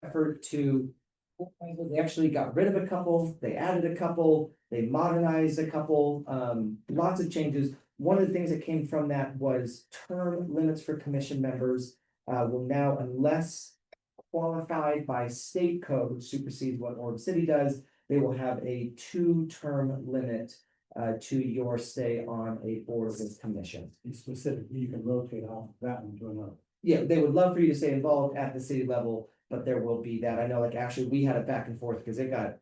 effort to. They actually got rid of a couple, they added a couple, they modernized a couple, lots of changes. One of the things that came from that was term limits for commission members. Will now, unless qualified by state code, which supersedes what Orem City does, they will have a 2-term limit to your stay on a board of commission. Specifically, you can rotate off that one to another. Yeah, they would love for you to stay involved at the city level, but there will be that. I know, like, actually, we had it back and forth because it got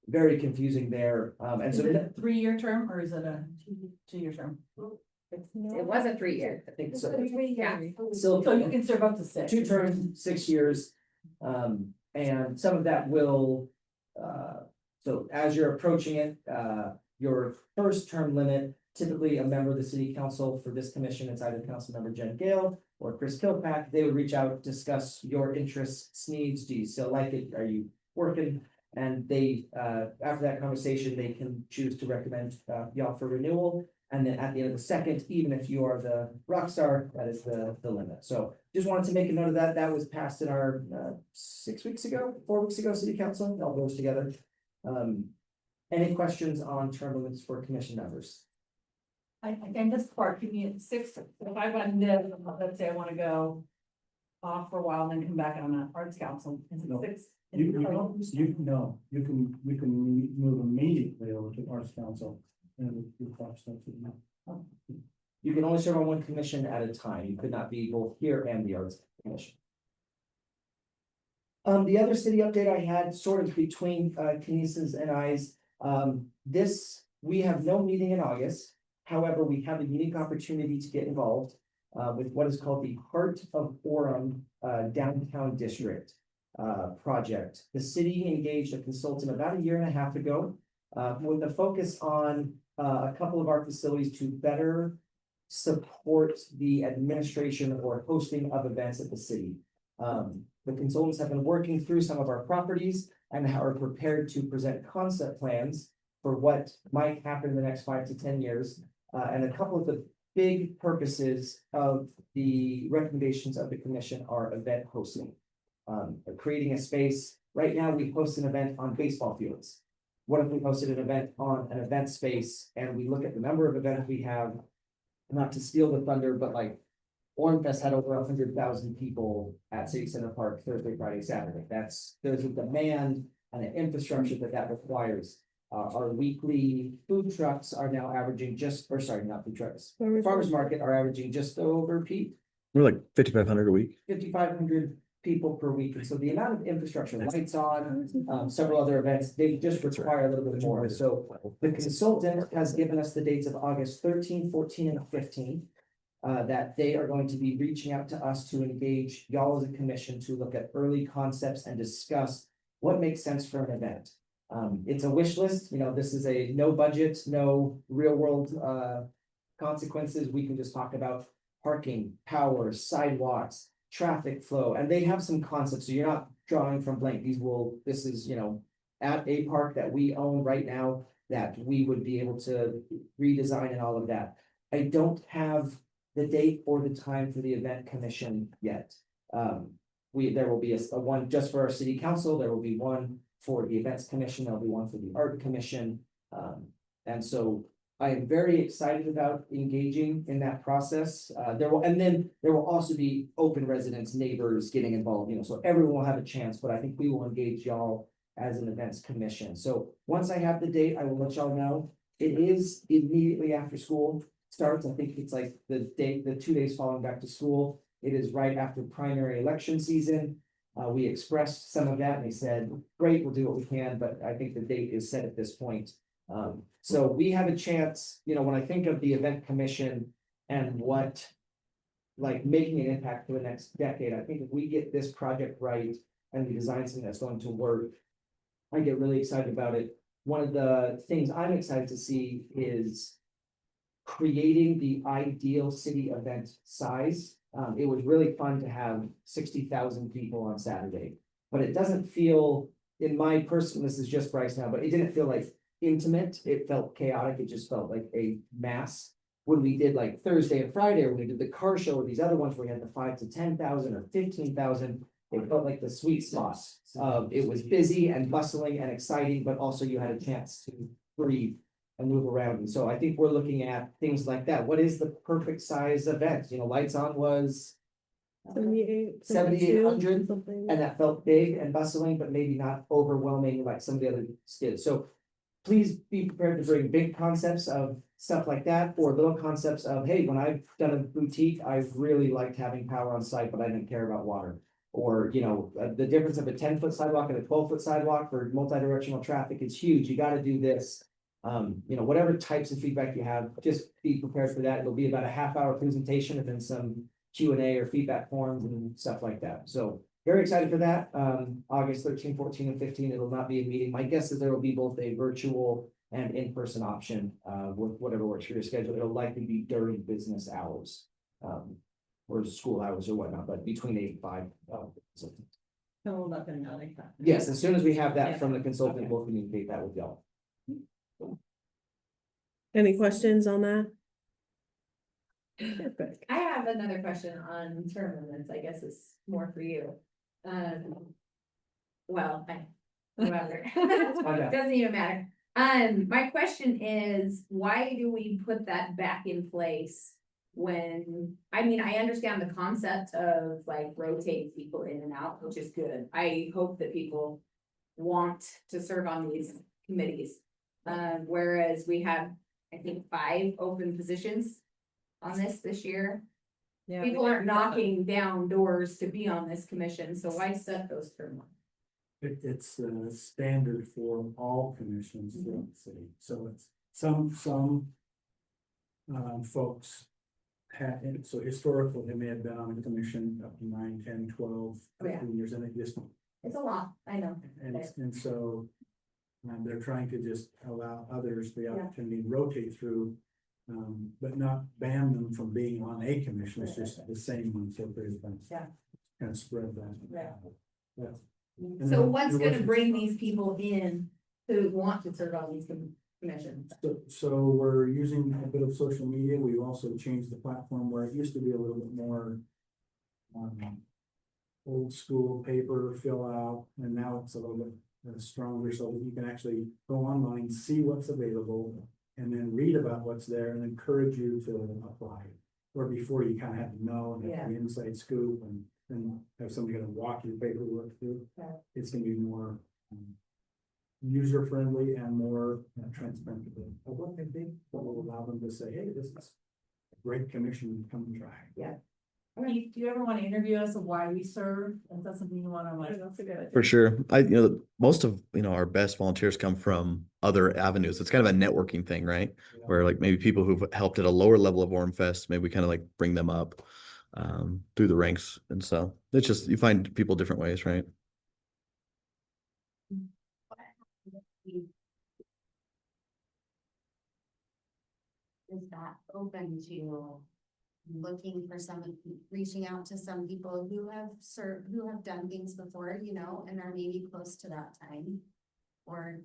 very confusing there. And Is so it a 3-year term or is it a 2-year term? It was a 3-year. I think so. Yeah. So So you can serve up to 6. 2 terms, 6 years. And some of that will, so as you're approaching it, your first term limit, typically a member of the city council for this commission, it's either Councilmember Jen Gale or Chris Kilpack, they would reach out, discuss your interests, needs, do you still like it, are you working? And they, after that conversation, they can choose to recommend y'all for renewal. And then at the end of the second, even if you are the rock star, that is the limit. So just wanted to make a note of that. That was passed in our 4 weeks ago, city council, all those together. Any questions on term limits for commission members? I think this part, give me 6, if I want to, let's say I want to go off for a while and then come back on an arts council, is it No. 6? You can move immediately over to Arts Council and your stuff. You can only serve on one commission at a time. You could not be both here and the arts commission. The other city update I had sort of between Kinesis and I's, we have no meeting in August. However, we have a unique opportunity to get involved with what is called the Heart of Orem Downtown District project. The city engaged a consultant about 1.5 years ago with a focus on a couple of our facilities to better support the administration or hosting of events at the city. The consultants have been working through some of our properties and are prepared to present concept plans for what might happen in the next 5 to 10 years. And a couple of the big purposes of the recommendations of the commission are event hosting. Creating a space. Right now, we host an event on baseball fields. What if we hosted an event on an event space and we look at the number of events we have, not to steal the thunder, but like Orem Fest had over 100,000 people at City Center Park Thursday, Friday, Saturday. There's a demand and an infrastructure that requires. Our weekly food trucks are now averaging not food trucks. Farmers market are averaging just over, Pete, We're like 5,500 a week. 5,500 people per week. And so the amount of infrastructure, lights on, several other events, they just require a little bit more. So the consultant has given us the dates of August 13, 14, and 15. That they are going to be reaching out to us to engage y'all as a commission to look at early concepts and discuss what makes sense for an event. It's a wish list, this is a no budget, no real world consequences. We can just talk about parking, power, sidewalks, traffic flow, and they have some concepts. So you're not drawing from blank. This is, at a park that we own right now that we would be able to redesign and all of that. I don't have the date or the time for the event commission yet. There will be a one just for our city council. There will be one for the events commission. There'll be one for the art commission. And so I am very excited about engaging in that process. There will also be open residents, neighbors getting involved, so everyone will have a chance, but I think we will engage y'all as an events commission. So once I have the date, I will let y'all know. It is immediately after school starts. I think it's like the 2 days following back to school. It is right after primary election season. We expressed some of that and they said, great, we'll do what we can, but I think the date is set at this point. So we have a chance, when I think of the event commission and what, like making an impact for the next decade, I think if we get this project right and we design something that's going to work, I get really excited about it. One of the things I'm excited to see is creating the ideal city event size. It was really fun to have 60,000 people on Saturday, but it doesn't feel, in my personal, this is just Bryce now, but it didn't feel like intimate. It felt chaotic. It just felt like a mass. When we did like Thursday and Friday, or when we did the car show or these other ones where we had the 5 to 10,000 or 15,000, It felt like the sweet spot. It was busy and bustling and exciting, but also you had a chance to breathe and move around. And so I think we're looking at things like that. What is the perfect size event? You know, Lights On was 7,800, something. and that felt big and bustling, but maybe not overwhelming like some of the other did. So please be prepared to bring big concepts of stuff like that, or little concepts of, hey, when I've done a boutique, I've really liked having power on site, but I didn't care about water. Or, you know, the difference of a 10-foot sidewalk and a 12-foot sidewalk for multi-directional traffic is huge. You gotta do this. You know, whatever types of feedback you have, just be prepared for that. It'll be about a half-hour presentation and then some Q&A or feedback forms and stuff like that. So very excited for that. August 13, 14, and 15, it'll not be a meeting. My guess is there will be both a virtual and in-person option, with whatever works for your schedule. It'll likely be during business hours, or school hours or whatnot, but between 8 and 5. So No, let them know like that. yes, as soon as we have that Yeah. from the consultant, Okay. we'll communicate that with y'all. Any questions on that? Perfect. I have another question on term limits, I guess it's more for you. Well, whoever, Okay. doesn't even matter. My question is, why do we put that back in place? When, I mean, I understand the concept of like rotating people in and out, which is good. I hope that people want to serve on these committees. Whereas we have, I think, 5 open positions on this year. Yeah. People aren't knocking down doors to be on this commission, so why set those term limits? It's standard for all commissions throughout the city, so it's some folks had, so historically, they may have been on the commission up to 9, 10, 12, Oh, yeah. 15 years, and it just, It's a lot, I know. and so they're trying to just allow others the opportunity to rotate through, but not ban them from being on a commission. It's just the same one, so there's been Yeah. kind of spread that. Yeah. Yeah. So what's gonna bring these people in who want to serve on these commissions? So we're using a bit of social media. We've also changed the platform where it used to be a little bit more old school paper fill out, and now it's a little bit stronger, so that you can actually go online, see what's available, and then read about what's there and encourage you to apply. Where before you kind of had to know and have the inside scoop and then have somebody gonna walk your paperwork through. Yeah. It's gonna be more user friendly and more transparent to the public, I think, that will allow them to say, hey, this is a great commission, come and try. I mean, do you ever want to interview us of why we serve? Is that something you want to like? That's a good idea. For sure. Most of, our best volunteers come from other avenues. It's kind of a networking thing, right? Where like maybe people who've helped at a lower level of Orem Fest, maybe we kind of like bring them up through the ranks. And so it's just, you find people different ways, right? Is that open to looking for reaching out to some people who have served, who have done things before, and are maybe close to that time? Or,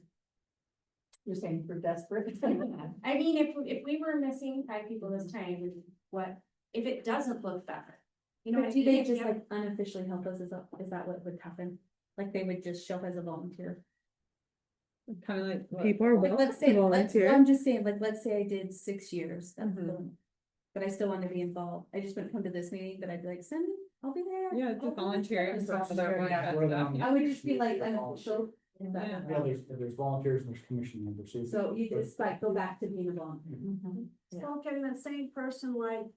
You're saying for desperate? I mean, if we were missing 5 people this time, what, if it doesn't look better? But what do I they mean? just like unofficially help us? Is that what would happen? Like they would just show up as a volunteer? Kind of like. People are Like, welcome let's to say, volunteer. I'm just saying, like, let's say I did 6 years, that's Mhm. the- but I still want to be involved. I just wouldn't come to this meeting, but I'd be like, send me, I'll be there. Yeah, I'll do be there." volunteering for other ones. I would just be like unofficial. Yeah. There's volunteers and there's commission members. So you just like go back to being a volunteer. So can the same person, like,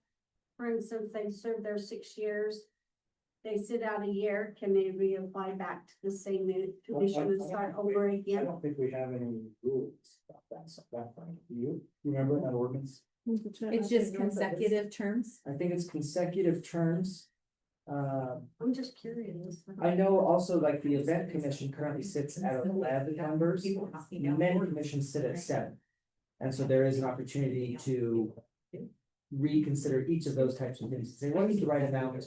for instance, they served their 6 years, they sit out a year, can they reapply back to the same commission and start over I again? don't think we have any rules about that point. Do you remember that ordinance? It's just consecutive terms. I think it's consecutive terms. I'm just curious. I know also like the event commission currently sits at 11 members. Many commissions sit at 7. And so there is an opportunity to reconsider each of those types of things. Say, what is the right amount?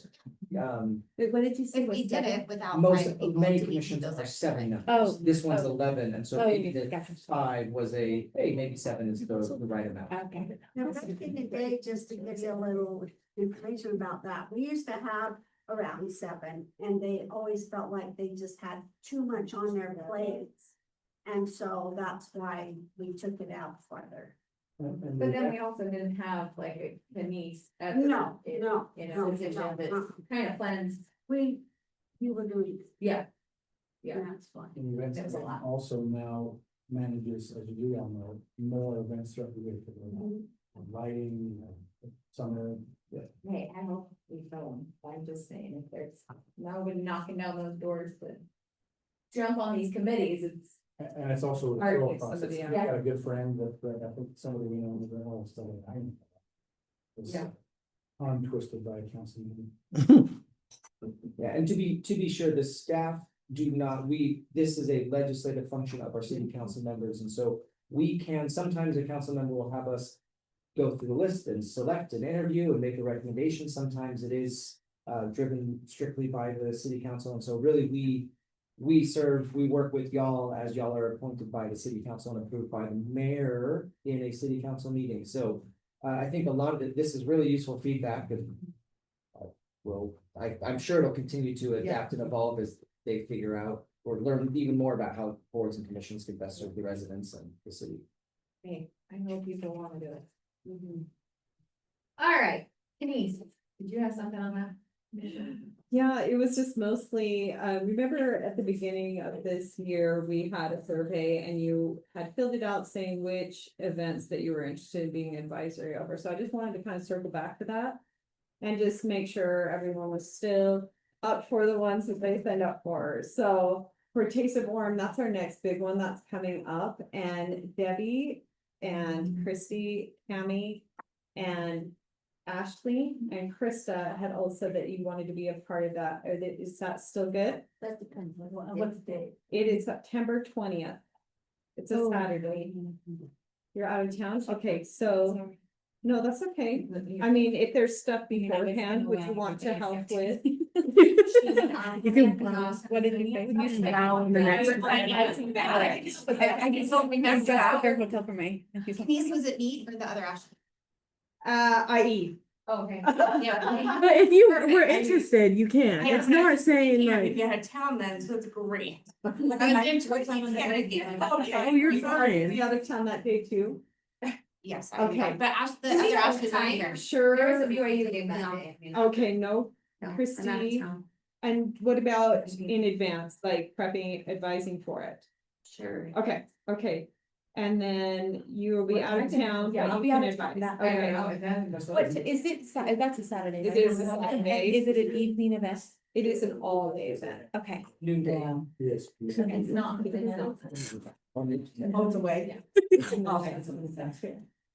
Wait, what did you say? If we was did seven? it without Most, 5 people, many do we commissions keep those are extra 7 five? members. Oh, This one's oh. 11, and so Oh, maybe the gotcha. 5 was hey, maybe 7 is the right amount. Okay. Now, back in the day, just to give you a little information about that, we used to have around 7, and they always felt like they just had too much on their plates. And so that's why we took it out farther. And But then we also didn't have like a Denise at the. No, in- no, In no, a position no, that no. kind of plans, You were doing, yeah. Yeah. that's why. And events That was a lot. also now manages, as you all know, more events throughout the week. Lighting, summer, Hey, I hope we fill them, I'm just saying, if there's nobody knocking down those doors to jump on these committees, it's. and it's also a Hard to referral get process. somebody I've out. got a good friend that I think somebody we know is all studying. Yeah. Untwisted by a council meeting. Yeah, and to be sure, the staff do not, this is a legislative function of our city council members, and so we can, sometimes a council member will have us go through the list and select an interview and make a recommendation. Sometimes it is driven strictly by the city council, and so really we work with y'all as y'all are appointed by the city council and approved by the mayor in a city council meeting. So I think a lot of this is really useful feedback, and I'm sure it'll continue to adapt and evolve as they figure out or learn even more about how boards and commissions can best serve the residents and the city. Hey, I know people wanna do it. All right, Denise, did you have something on that? Yeah, it was just mostly, remember at the beginning of this year, we had a survey and you had filled it out saying which events that you were interested in being advisory over. So I just wanted to kind of circle back to that. And just make sure everyone was still up for the ones that they signed up for. So for Taste of Orem, that's our next big one that's coming up. And Debbie and Christy, Tammy, and Ashley and Krista had all said that you wanted to be a part of that. Is that still good? That depends, what's the date? It is September 20th. It's a Oh. Saturday. You're out of town? Okay, so, no, that's okay. I mean, if there's stuff beforehand, would you want to help with? You can, what did you say? Now, the next. I just don't remember. Just book a hotel for me. Denise, was it me or the other Ashley? IE. Okay. Yeah. But if you were Perfect. interested, you can. It's not saying like, You're out of town then, so it's great. I was in Torchland on the other day. oh, you're You are fine. the other town that day too? Yes. Okay. But the other Ashley's not here. There was Sure. a BYU game that day. Okay, no, No, I'm out of Christy. town. And what about in advance, like prepping, advising for it? Sure. Okay. And then you will be out of town. Yeah, but I'll you be can out of town advise. that- Okay. What, is it, that's a Saturday? It right? is a Saturday. Is it an evening event? It is an all-day event, Okay. Noonday. Yes. It's not, Oh, it's away.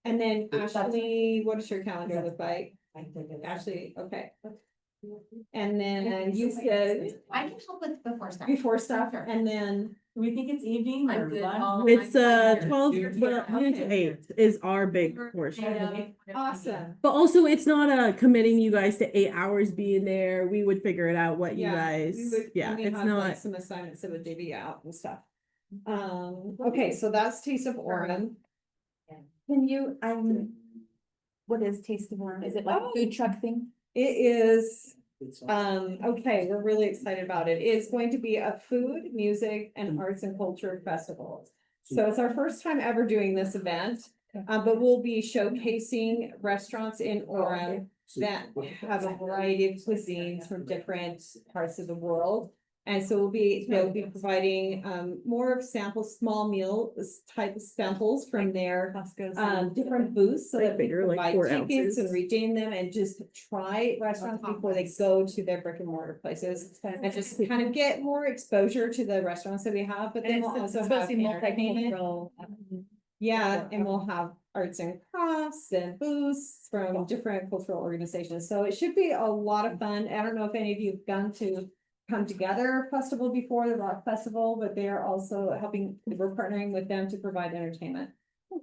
And then Ashley, what does your calendar look like? Ashley, okay. And then you said I can help with before stuff. before stuff, and then, Do we think it's evening or lunch? It's 12, well, noon to 8 is our big portion. awesome. But also it's not committing you guys to 8 hours being there. We would figure it out what you Yeah, guys, we would- yeah, we it's have, like, not. some assignments that would divvy out and stuff. Okay, so that's Taste of Orem. Can you, what is Taste of Orem? Is it like a food truck thing? It is, okay, we're really excited about it. It's going to be a food, music, and arts and culture festival. So it's our first time ever doing this event, but we'll be showcasing restaurants in Orem that have a variety of cuisines from different parts of the world. And so they'll be providing more of samples, small meal type of samples from their different booths, so that Bigger, people like buy 4 tickets and ounces. redeem them and just try restaurants before they go to their brick and mortar places. And just kind of get more exposure to the restaurants that we have, but then we'll also have entertainment. Yeah, and we'll have arts and crafts and booths from different cultural organizations. So it should be a lot of fun. I don't know if any of you have gone to Come Together Festival before, the Rock Festival, but they are also we're partnering with them to provide entertainment.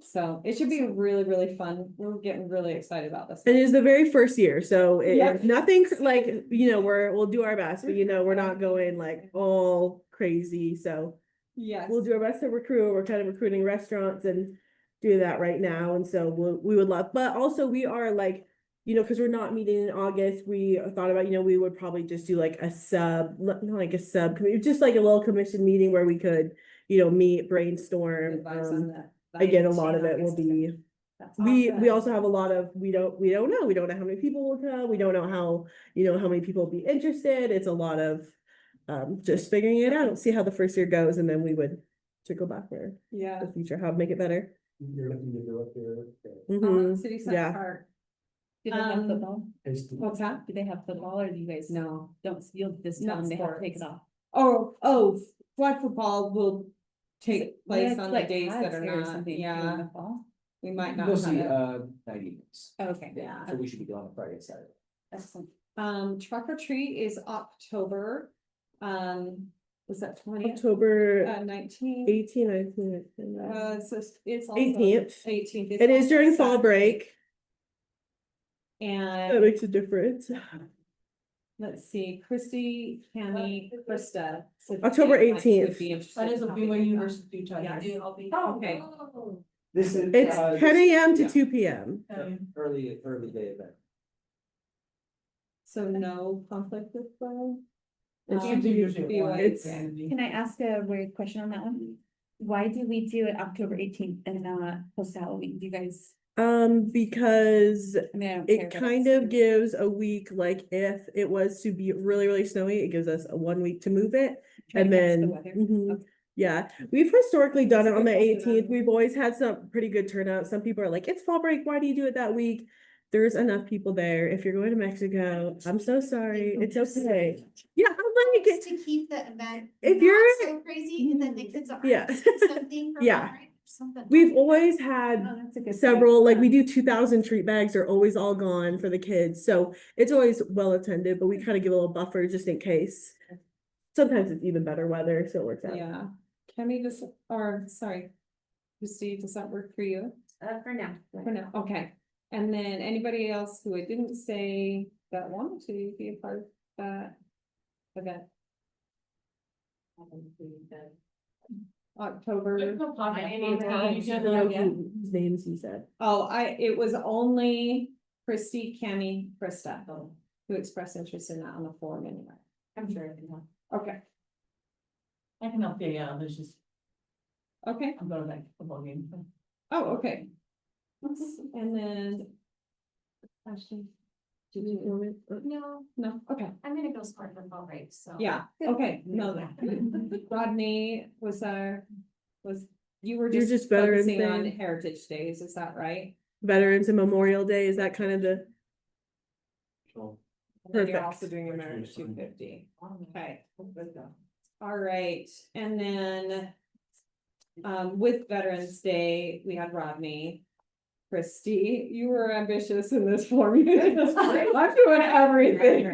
So it should be really, really fun. We're getting really excited about this. It is the very first year, so Yep. it's nothing like, we'll do our best, but we're not going like all crazy, so. Yes. We'll do our best to recruit. We're kind of recruiting restaurants and do that right now. And so we would love, but also we are like you know, because we're not meeting in August, we thought about, you know, we would probably just do like a not like a subcommittee, just like a little commission meeting where we could, you know, meet, brainstorm. Advice on that. Again, a lot of it will be, That's we awesome. also have a lot of, we don't know how many people will come, we don't know how, you know, how many people will be interested, it's a lot of just figuring it out, see how the first year goes, and then we would go back for Yeah. the future, how to make it better. You're looking to do it there. Mhm. City Center yeah. Park. Do they have football? What's that? Do they have football or do you guys? No. Don't, you'll just Not tell them they have to take it sports. off. Oh, flag football will take place Yeah, on the like days that pads are here or not, something in yeah, the fall. we might not We'll have see, it. 90 minutes. Okay. Yeah. So we should be going on Friday, Saturday. Excellent. Truck or treat is October, was that 20th? October 19th. 18, 19. It's also 18th. 18th. It is during fall break, that And makes a difference. let's see, Christy, Cammy, Krista. said October they might- 18th. would be interested That is in a coming. BYU versus Utah. Yeah. Yes. Okay. This is. It's 10 a.m. to yeah. 2 p.m. Early day event. So no conflict with them? It should It's. Can I ask a weird question on that one? Why do we do it October 18th and not post Halloween? Do you guys? Because I mean, I don't care, it but kind it's- of gives a week, like if it was to be really, really snowy, it gives us a 1 week to move it. Try to And guess then, the weather. mhm, Okay. yeah, we've historically done it It's a on the good point. 18th. We've always had some pretty good turnout. Some people are like, it's fall break, why do you do it that week? There's enough people there. If you're going to Mexico, I'm so sorry, it's okay. Yeah, I'm like, Just to keep the event If not you're- so crazy and then the kids are Yeah. something for Yeah. fun, right? Something. we've always had Oh, that's a good several, like we point. do 2,000 treat bags, they're always all gone for the kids, so it's always well attended, but we kind of give a little buffer just in case. Sometimes it's even better weather, so it works out. Yeah, Cammy, sorry, Christy, does that work for you? For now. For now, okay. And then anybody else who I didn't say that wanted to be a part of that event? October. I don't know whose names you said. Oh, it was only Christy, Cammy, Krista, who expressed interest in that on the forum anyway. I'm sure I can help. Okay, I can help you, yeah, there's just, okay, I'm going to that football game. oh, okay. And then. Ashley. Did you want it? No, okay, I'm gonna go sport football break, so. yeah, okay, no, Rodney you were You're just just Veterans focusing on Day. Heritage Days, is that right? Veterans and Memorial Day, is that kind of the, So, And then you're Perfect. also doing American 250. Okay. All right, and then. With Veterans Day, we had Rodney. Christy, you were ambitious in this form. I'm doing everything.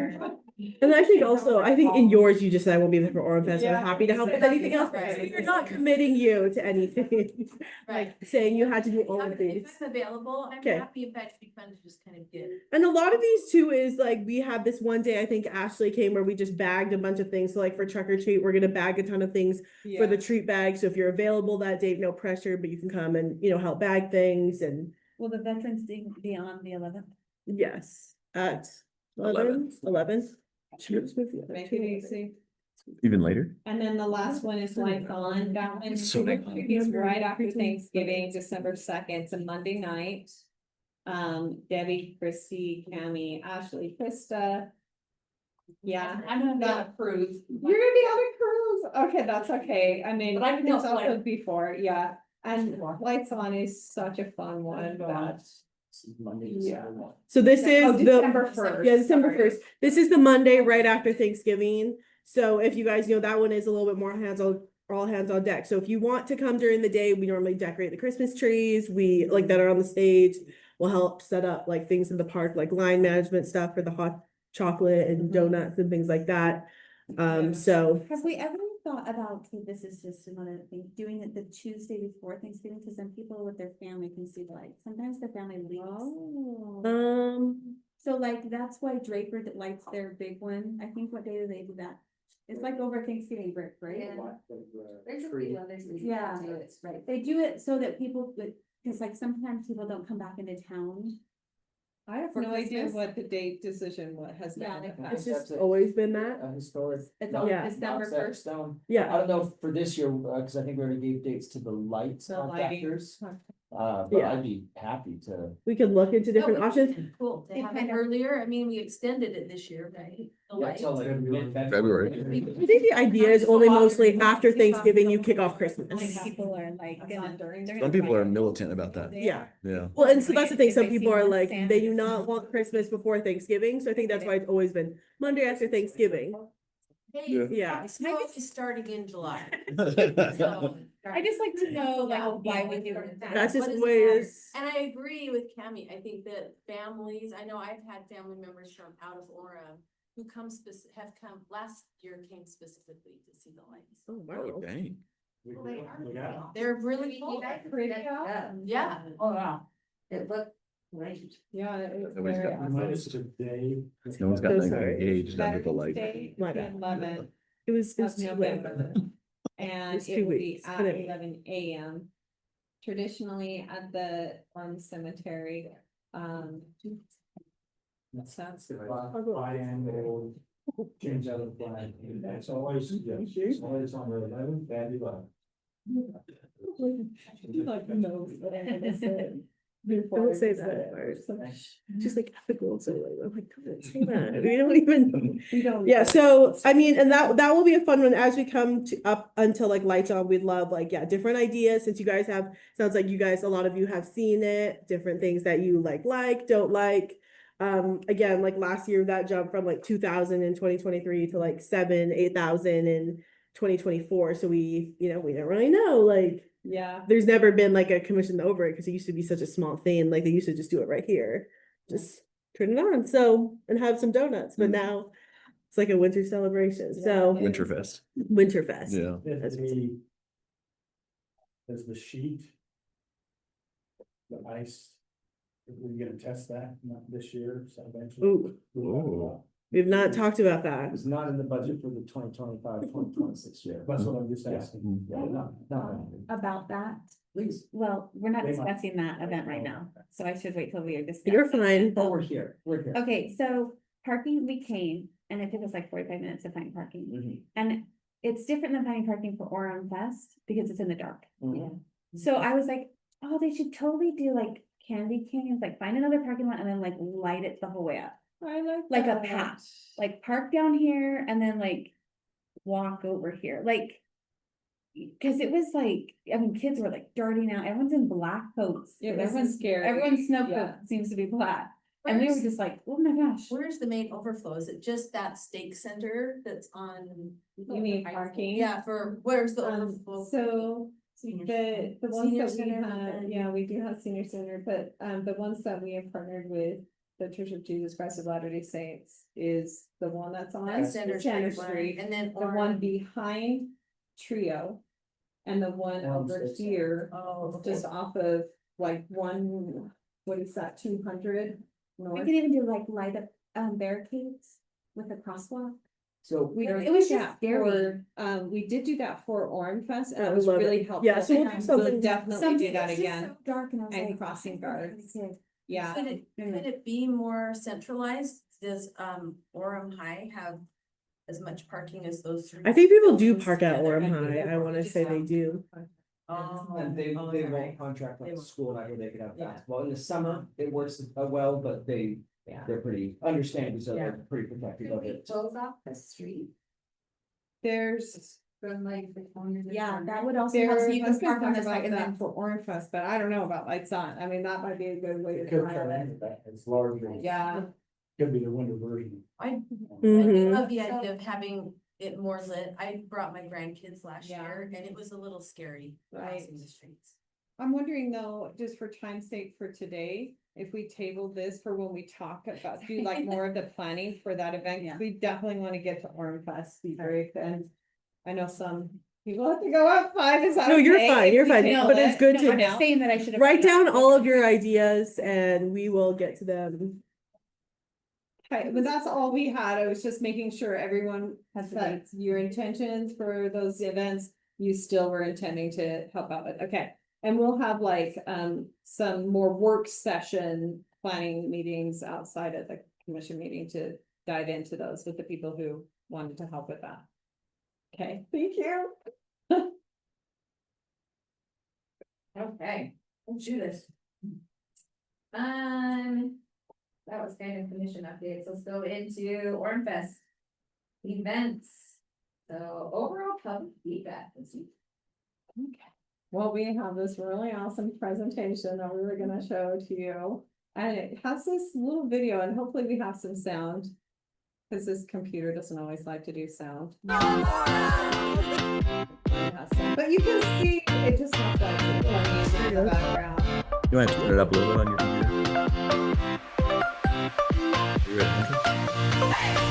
and I think also, I think in yours, you just said I won't be there for Orem Fest, Yeah. I'm happy to help with anything else, so you're not committing you to anything. Like saying you had to do all of these. If I'm available, I'm Okay. happy if that should be fun to just kind of get. And a lot of these too is like, we had this one day, I think Ashley came where we just bagged a bunch of things. So like for truck or treat, we're gonna bag a ton of things for the treat bag. So if you're available that date, no pressure, but you can come and, you know, help bag things and Will the Veterans Day be on the 11th? yes, at 11. Should we just move the other Make two? it easy. Even later? And then the last one is Life On, that one So big. is right after Thanksgiving, December 2nd, it's a Monday night. Debbie, Christy, Cammy, Ashley, Krista. Yeah, I'm gonna be on a cruise. you're gonna be on a cruise, okay, that's okay, I mean, But I can it's help, also like- before, yeah. And Lights On is such a fun one, but, Monday. Yeah. So this is oh, the. December 1st. Yeah, December sorry. 1st. This is the Monday right after Thanksgiving. So if you guys know, that one is a little bit more all hands on deck. So if you want to come during the day, we normally decorate the Christmas trees. We like that are on the stage. We'll help set up like things in the park, like line management stuff for the hot chocolate and Mhm. donuts and things like that. Yeah. So Have we ever thought about, okay, this is just another thing, doing it the Tuesday before Thanksgiving, because then people with their family can see the lights. Sometimes the family leaves. Oh. So like, that's why Draper lights their big one. I think, what day do they do that? It's like over Thanksgiving break, right? Yeah. There's a tree. few others that Yeah. do it, right? They do it so that people, because like sometimes people don't come back into town. I have For no idea Christmas? what the date decision has been. Yeah, in the like, past. It's just That's always been that. a historic. It's not- always Yeah. December not set in 1st. stone. Yeah. I don't know for this year, cause I think we already gave dates to the lights The lighting. contractors. But Yeah. I'd be happy to. We could look into different options. Cool, to It have kind it of- earlier, I mean, we extended it this year, right? The lights. February. I think the idea is only mostly after Thanksgiving, you kick off Christmas. People are like. It's not during. Some people are militant about that. Yeah. Yeah. Well, and so that's the thing, If some they see people are one like, Santa- they do not want Christmas before Thanksgiving, so I think that's why it's always been Monday after Thanksgiving. Hey, Yeah. it's probably starting in July. I just like to know, like, why we do it. That's just What the is way it it matter? is. And I agree with Cami, I think that families, I know I've had family members from out of Orem who have come, last year came specifically to see the lights. Oh, wow. Dang. They're really cool. Yeah. Oh, wow. It looked great. Yeah, it was Nobody's very got awesome. Minus today. No one's got So anything sorry. engaged under the Veterans light. Day My is the bad. 11th It was of too late. November. And It's it 2 will be weeks, at but anyway. 11 AM. Traditionally at the cemetery, sounds Biannual change out of the flag. That's always, it's always on the 11th, bad luck. Don't say that part. Just like ethical, so like, I'm like, don't say that. We don't even. we don't. Yeah, so I mean, and that will be a fun one as we come to up until like lights on. We'd love like, yeah, different ideas since you guys have, sounds like you guys, a lot of you have seen it, different things that you like, don't like. Again, like last year that jumped from like 2,000 in 2023 to like 8,000 in 2024. So we never really know, like, Yeah, there's never been like a commission over it because it used to be such a small thing. Like they used to just do it right here, just turn it on. So, and have some donuts, but now it's like a winter celebration. So Yeah, Winterfest. Winterfest. Yeah. Is the sheet, the ice, we're gonna test that this year, so eventually. Ooh, Ooh. we've not talked about that. It was not in the budget for the 2025-2026 year. That's what I'm just asking. Mhm. Yeah, not, About that, please. well, we're not They might- discussing that event right now, so I should wait till we are discussing. You're fine. Oh, we're here. Okay, so parking, we came, and it took us like 45 minutes to find parking, Mhm. and it's different than finding parking for Orem Fest, because it's in the dark. Mhm. So I was like, oh, they should totally do like candy canes, like find another parking lot and then like light it the whole way up. I Like a that. path, like park down here and then like walk over here, like. Cause it was like, I mean, kids were like darting out, everyone's in black coats. It was Everyone's scary. Everyone's snow Yeah. coat seems to be black, and they were just like, oh my gosh. Where's the main overflow? Is it just that stake center that's on? You mean parking? Yeah, where's the Um, overflow? so Senior the center. ones Senior that we center, have, and- yeah, we do have senior center, but the ones that we have partnered with the Church of Jesus Christ of Latter-day Saints is the one that's on That's Center Center Street, Street, and then. the one behind Trio, and the one over here, Oh, just off of like one, what is that, 200 We north? could even do like light up barricades with a crosswalk. So We It did was just that scary. for, we did do that for Orem Fest, and I it was love it. really helpful. Yeah, so we'll do And something- definitely Some do days that it's just again, so dark and I was and like. crossing "Oh, I guards. can't." yeah. Could it be more centralized? Does Orem High have as much parking as those three? I think people do buildings park at together? Orem High. I want to say they do. Oh, And they oh, won't right. contract with They the won't. school night where they could have Yeah. basketball. In the summer, it works well, but Yeah. they're pretty understanding, so Yeah. they're pretty protective Could of we it. close off the street There's, from like the corner to Yeah, corner? that would also help, so there, you let's can park on the about side that and for Orange Fest, but I don't know about lights on, I mean, that might be a good way to It could try turn it. into that, it's larger. Yeah, Could be the winter version. I Mhm. love the idea of having it more lit. I brought my grandkids last Yeah. year and it was a little scary Right. crossing the streets. I'm wondering though, just for time's sake for today, if we table this for when we talk about, do like more of the planning for that event, 'cause Yeah. we definitely wanna get to Orange Fest, be very, and I know some people have to go at 5, is that No, you're okay fine, if you're we fine, table but it's it? good No, to I'm just saying that I should have. write down all of your ideas and we will get to them. Okay, but that's all we had. I was just making sure everyone has the set your intentions for those events. You still were intending to help out with, okay. And we'll have like, some more work session planning meetings outside of the commission meeting to dive into those with the people who wanted to help with that. Okay, thank you. Okay, let's do this. That was kind of commission updates. Let's go into Orem Fest events. So overall public feedback this week. Well, we have this really awesome presentation that we were gonna show to you. And it has this little video and hopefully we have some sound. Cause this computer doesn't always like to do sound. It has some, but you can see, it just has like some music in the background. You might have to turn it up a little bit on your computer. You ready, Hunter?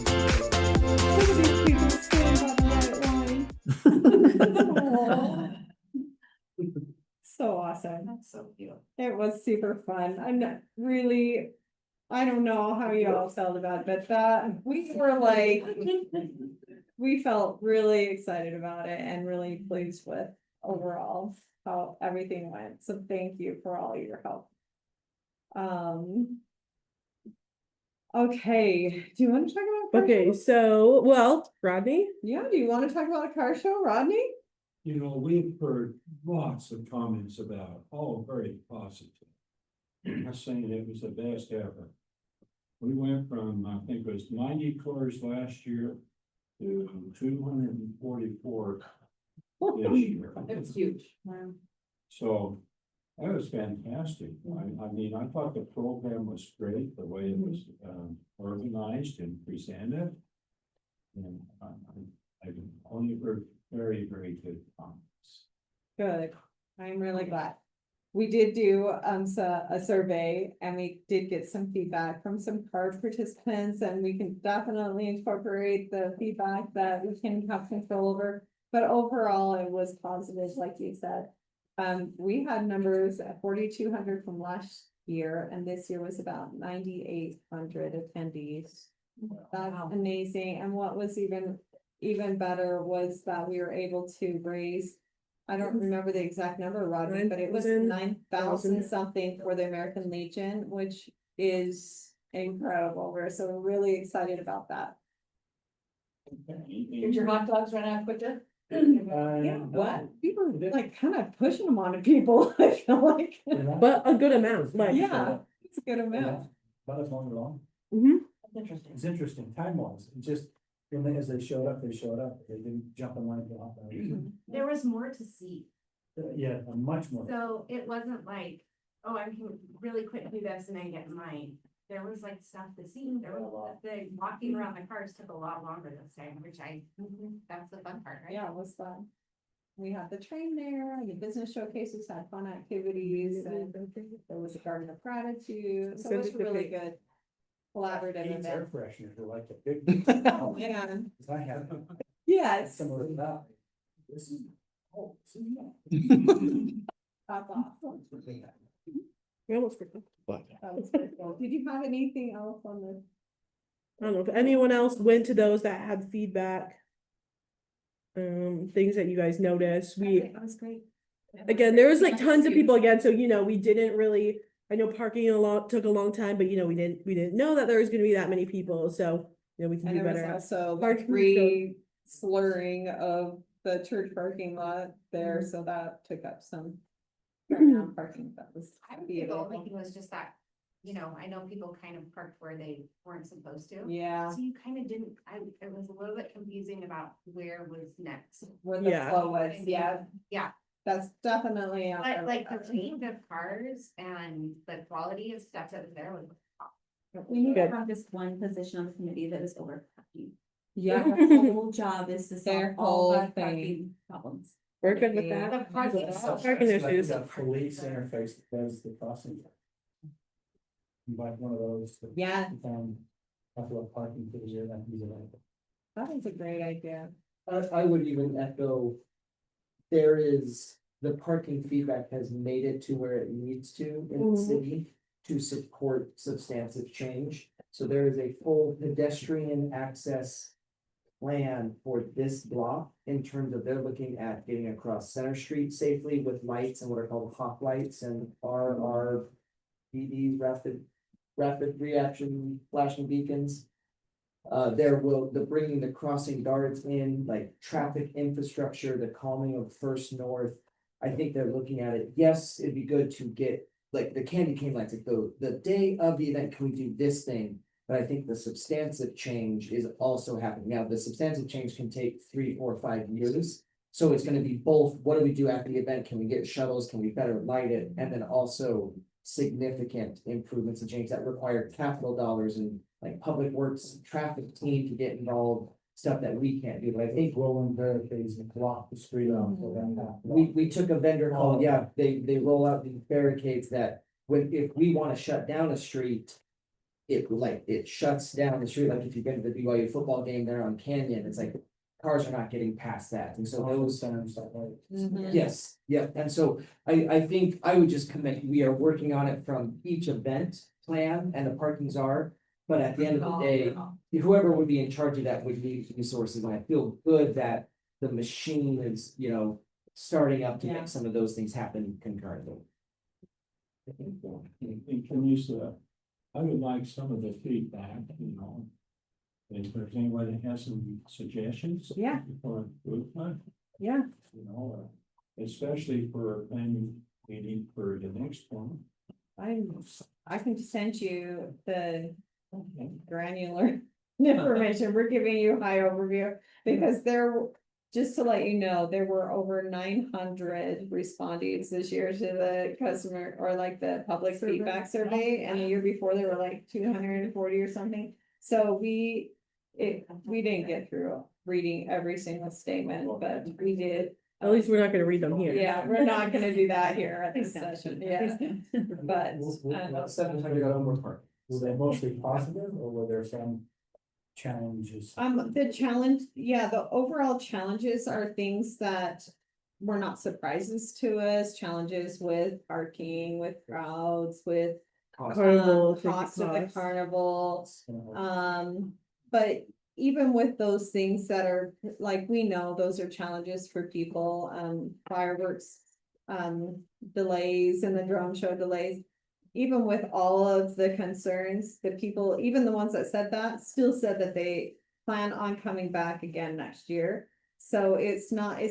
Look at these people standing by the white line. So awesome. That's so cute. It was super fun. I'm not really, I don't know how you all felt about it, but that, we were like, we felt really excited about it and really pleased with overall how everything went. So thank you for all your help. Okay, do you want to talk about? car Okay, show? so, well, Rodney? Yeah, do you want to talk about a car show, Rodney? You know, we've heard lots of comments about, all very positive. I'm saying it was the best ever. We went from, I think it was 90 cars last year to 244 this year. It's huge. So that was fantastic. I mean, I thought the program was great, the way it was organized and presented. And I've only heard very, very good comments. Good, I'm really glad. We did do a survey and we did get some feedback from some card participants and we can definitely incorporate the feedback that we can have control over. But overall, it was positive, like you said. We had numbers at 4,200 from last year and this year was about 9,800 attendees. That's amazing. And what was even better was that we were able to raise, I don't remember the exact number, Rodney, but it was 9,000 something for the American Legion, which is incredible. We're so really excited about that. Did your hot dogs run out quicker? Yeah, what? People are like kind of pushing them onto people, I feel like. But a good amount, like. Yeah, it's a good amount. About as long as long. Mhm. That's interesting. It's interesting, time wise, it just, and then as they showed up, they showed up, they didn't jump in line for hot dogs. There was more to see. Yeah, much more. So it wasn't like, oh, I can really quick do this and then get mine. There was like stuff to see. There was the walking around the cars took a lot longer this time, which that's the fun part, right? Yeah, it was fun. We had the train there, the business showcases had fun activities, and there was a garden of gratitude, so it was really good. Collaborative Air event. fresheners are like a big. Oh, man. 'Cause I have Yes, similar to that. This is. Oh, this is that's awesome. We almost forgot. That was very cool. Did you have anything else on this? I don't know if anyone else went to those that had feedback. Things that you guys noticed. That was great. Again, there was like tons of people again, so you know, we didn't really, I know parking took a long time, but you know, we didn't know that there was gonna be that many people, so, you know, we can And do there was better. also Parking slurring of the church parking lot there, so that took up some parking that was. I would say the only thing was just that, you know, I know people kind of parked where they weren't supposed to. Yeah, So you kind of didn't, it was a little bit confusing about where was next. where the Yeah. flow was, yeah. Yeah. That's definitely. out But there like the that. range of cars and the quality of stuff that was there was. We need to Good. have just one position on the committee that is over parking. Yeah. The whole job is to solve Their all whole our thing. parking problems. We're good with Yeah. that. The parking. Parking issues. The police interface that does the crossing. Like one of those. that Yeah, Couple of parking for the year that he's like. that is a great idea. I would even echo. There is, the parking feedback has made it to where it needs to in the Mhm. city to support substantive change. So there is a full pedestrian access plan for this block in terms of they're looking at getting across Center Street safely with lights and what are called hop lights and RRBDs, rapid reaction flashing beacons. The bringing the crossing guards in, like traffic infrastructure, the calming of First North. I think they're looking at it. Yes, it'd be good to get, like, the candy cane lights, like the day of the event, can we do this thing? But I think the substantive change is also happening. Now, the substantive change can take 3, 4, 5 years. So it's gonna be both, what do we do after the event? Can we get shuttles? Can we better light it? And then also significant improvements and change that require capital dollars and like public works, traffic team to get involved, stuff that we can't do. But I think Rolling barricades and block the street off for that. we took a vendor call, yeah, they roll out these barricades that if we wanna shut down a street. It shuts down the street, like if you've been to the BYU football game there on Canyon, it's like cars are not getting past that, and so those. Centers that way. Mhm. Yes, yeah, and so I think I would just commit, we are working on it from each event plan and the parkings are. But at the end of the day, whoever would be in charge of that would need resources, and I feel good that the machine is, starting up to Yeah. make some of those things happen concurrently. And can you, I would like some of the feedback, if there's anybody that has some suggestions. Yeah. For improvement, Yeah, especially for planning meeting for the next one. I can send you the granular information. We're giving you high overview because just to let you know, there were over 900 respondees this year to the customer or like the public feedback survey. And the year before there were like 240 or something. So we didn't get through reading every single statement, but we did. At least we're not gonna read them here. Yeah, we're not gonna do that here at this session, yeah, but. About 700 on one part. Were they mostly positive or were there some challenges? The challenge, the overall challenges are things that were not surprises to us, challenges with parking, with crowds, with Carnival, ticket cost of the costs. carnival. But even with those things that are, like, we know those are challenges for people, fireworks, delays and the drone show delays. Even with all of the concerns, the people, even the ones that said that, still said that they plan on coming back again next year. So it's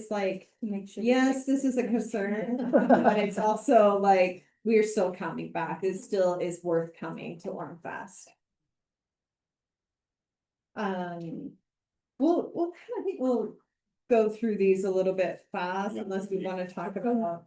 like, yes, this is a concern, but it's also like, we're still coming back. It still is worth coming to Orem Fest. I think we'll go through these a little bit fast unless we wanna talk about.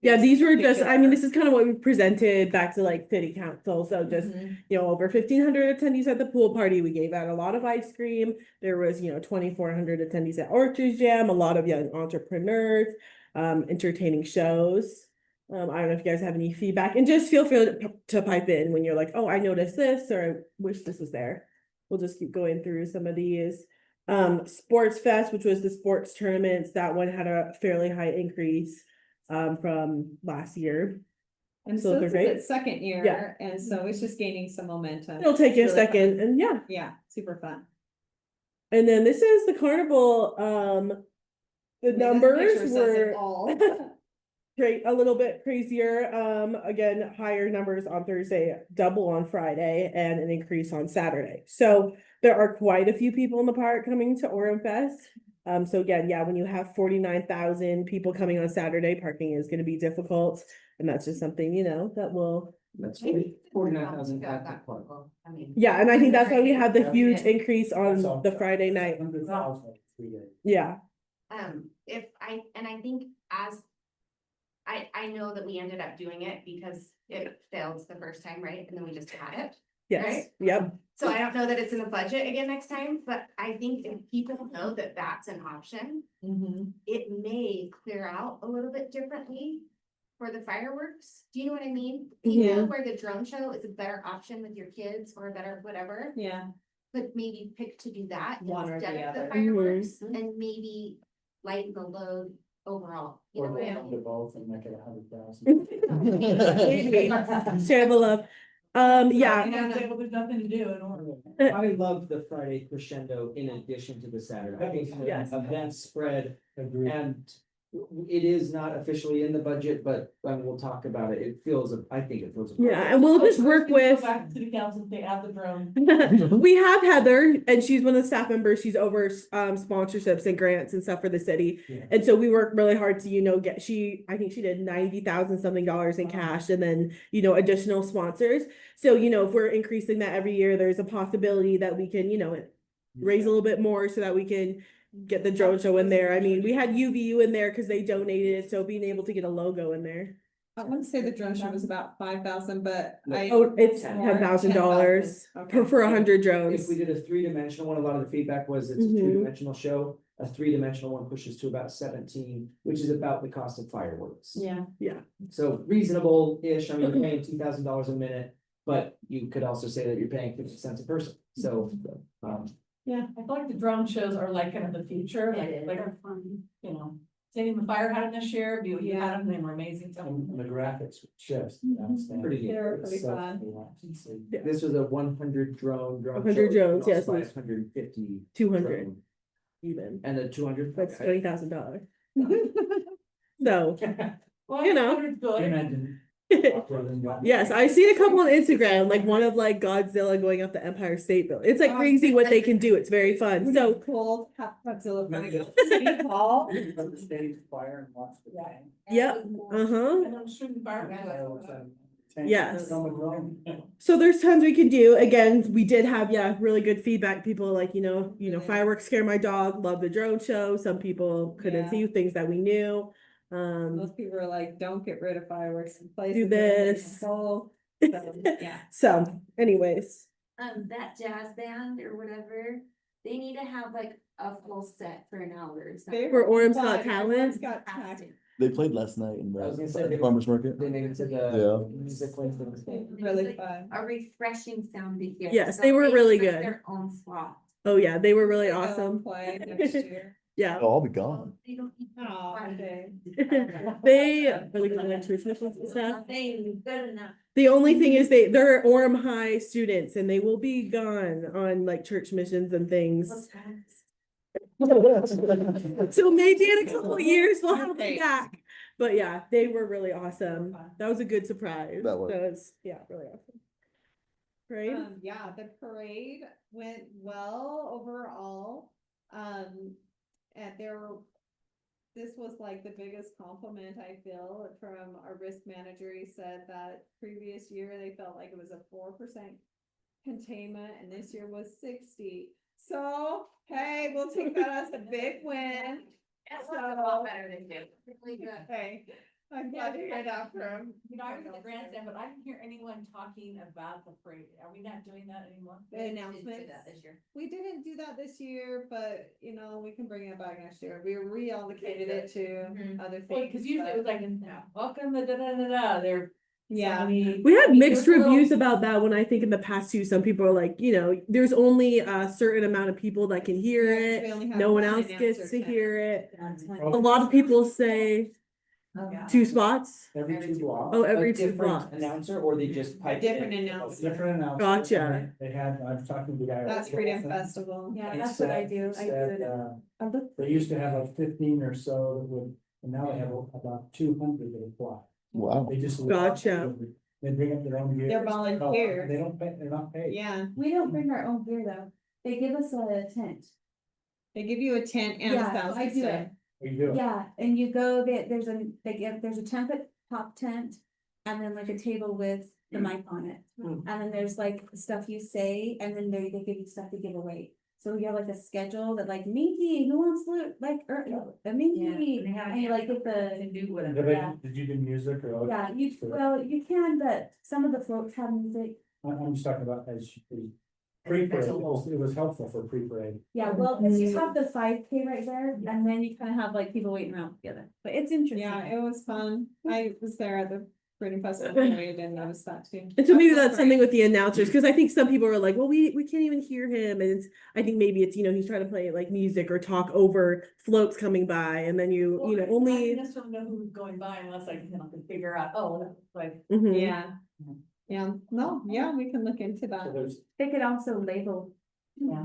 Yeah, these were just, I mean, particular- this is kind of what we presented back to like city council, so just, Mhm. over 1,500 attendees at the pool party, we gave out a lot of ice cream. There was, 2,400 attendees at Orchard Jam, a lot of young entrepreneurs, entertaining shows. I don't know if you guys have any feedback, and just feel free to pipe in when you're like, oh, I noticed this, or I wish this was there. We'll just keep going through some of these. Sports Fest, which was the sports tournaments, that one had a fairly high increase from last year. And So so they're this is great. its second year, Yeah. and so it's just gaining some momentum. It'll take you a It's really second, fun. and yeah. Yeah, super fun. And then this is the carnival, the This numbers picture says it were all. great, a little bit crazier, again, higher numbers on Thursday, double on Friday, and an increase on Saturday. So there are quite a few people in the park coming to Orem Fest. So again, when you have 49,000 people coming on Saturday, parking is gonna be difficult, and that's just something, that will. That's 49,000 at the park. I mean. Yeah, and I think that's why we had the huge increase That's on all. the Friday night. 100,000 3 days. Yeah, I think as I know that we ended up doing it because it failed the first time, right? And then we just had it. Yes, Right? yep, So I don't know that it's in the budget again next time, but I think if people know that that's an option, it may clear out a little bit differently for the fireworks. Do you know what I mean? Yeah. People where the drone show is a better option with your kids or a better whatever, Yeah. but maybe pick to do that One or instead the of the other. fireworks and maybe lighten the load overall. You know Or what I we'll mean? do both and make it 100,000. share the love. Yeah, There's nothing to do in order. I love the Friday crescendo in addition to the Saturday. I think the Yes. event spread Agreed. and it is not officially in the budget, but we'll talk about it. It feels, I think it feels. yeah, and we'll just work with. Go back to city council if they add the drone. We have Heather, and she's one of the staff members. She's over sponsorships and grants and stuff for the city. Yeah. And so we work really hard to, get I think she did $90,000 something in cash and then, additional sponsors. So, if we're increasing that every year, there's a possibility that we can, raise a little bit more so that we can get the drone show in there. I mean, we had UVU in there because they donated, so being able to get a logo in there. I want to say the drone show was about 5,000, but I. Oh, it's $10,000. $10,000 Okay. for 100 If drones. we did a three-dimensional one, a lot of the feedback was it's a Mhm. two-dimensional show. A three-dimensional one pushes to about 17, which is about the cost of fireworks. Yeah. So reasonable-ish, I mean, you're paying $2,000 a minute, but you could also say that you're paying 50 cents a person, so. I feel like the drone shows are like kind of the future, like, Sandy the Fire had them this year, BYU had them, they were amazing. So And the graphics were just outstanding. Pretty neat. They were pretty So- fun. This was a 100 drone. 100 drones, yes, it was 150. 200 even. And a 200. That's okay. $20,000. So, Well, You know. it's good. Imagine. yes, I seen a couple on Instagram, like one of like Godzilla going up the Empire State Building. It's like Oh. crazy what they can do. It's very fun. So, Cool. Have Godzilla Maybe running up City Hall. From the stage fire and watch the tank. yep, uh-huh. And I'm shooting fireworks. Yes. On the drone. So there's tons we can do. Again, we did have, really good feedback. People like, fireworks scare my dog, love the drone show. Some people couldn't Yeah. see things that we knew. Most people are like, don't get rid of fireworks in place. Do this. So, yeah. So anyways, That jazz band or whatever, they need to have like a full set for an hour or something. They For were Orem's fun. Got Talent? Everyone's got Has talent. to. They played last night in I was gonna say the they- farmer's market. They made it to the Yeah. music place. Really Like fun. A refreshing sound to hear. Yes, So they were really took good. Their own slot. oh yeah, they were really They'll awesome. Play next year. Yeah. Oh, I'll be gone. They don't need to Oh, fly. okay. They really good at church missions and stuff. Nothing good enough. The only thing is they're Orem High students and they will be gone on like church missions and things. So maybe in a couple of years we'll have them Thanks. back. But yeah, they were really awesome. That was a good surprise. That was. Really awesome. Right? Yeah, the parade went well overall. And this was like the biggest compliment I feel from our risk manager. He said that previous year they felt like it was a 4% containment and this year was 60. So, hey, we'll take that as a big win. That's a lot better than you. Really good. Hey, I'm glad to hear that from. I was at the grandstand, but I didn't hear anyone talking about the parade. Are we not doing that anymore? The We did announcements. that this year. We didn't do that this year, but we can bring it back next year. We reallocated it to Mhm. other things. Well, cause usually it was but- like, welcome, da. They're. Yeah. We had mixed reviews about that when I think in the past too, some people are like, there's only a certain amount of people that can hear Yeah, 'cause we it. only have No one one else gets announcer to tonight. hear it. Oh. A lot of people say Yeah. 2 spots. Every 2 blocks. Oh, A every 2 different blocks. Announcer, or they just pipe it in? Different announcer. Different announcements. Gotcha. They had, I was talking to the guy. That's Freedom Festival. Yeah, He that's what I said- do. he said, They used to have like 15 or so that would, and now they have about 200 that apply. Wow. They just. Gotcha. They bring up their own gear. They're volunteers. They don't pay, they're not paid. Yeah, We don't bring our own gear though. They give us a tent. they give you a tent and a Yeah, sound I do system. it. We do it. Yeah, and you go, there's a 10-foot top tent and then like a table with the mic on it. Hmm. And then there's like stuff you say and then they give you stuff to give away. So you have like a schedule that like Minky, who wants to like, or the Minky, and they have. and you like get To the. do whatever, yeah. Did you do music or? Yeah, well, you can, but some of the folks have music. I'm just talking about as pre-parade, it was helpful for pre-parade. Yeah, well, 'cause you have the 5K right there, and then you kind of have like people waiting around together, but it's interesting. Yeah, it was fun. I was there at the Freedom Festival, and I didn't notice that too. And so maybe That's that's something with the announcers, because I think some people are like, well, we can't even hear him, and it's, I think maybe it's, he's trying to play like music or talk over floats coming by, and then I only. don't necessarily know who's going by unless I can figure out, oh, like. Mhm. Yeah. Yeah, no, yeah, we can look into that. They could also label. Yeah.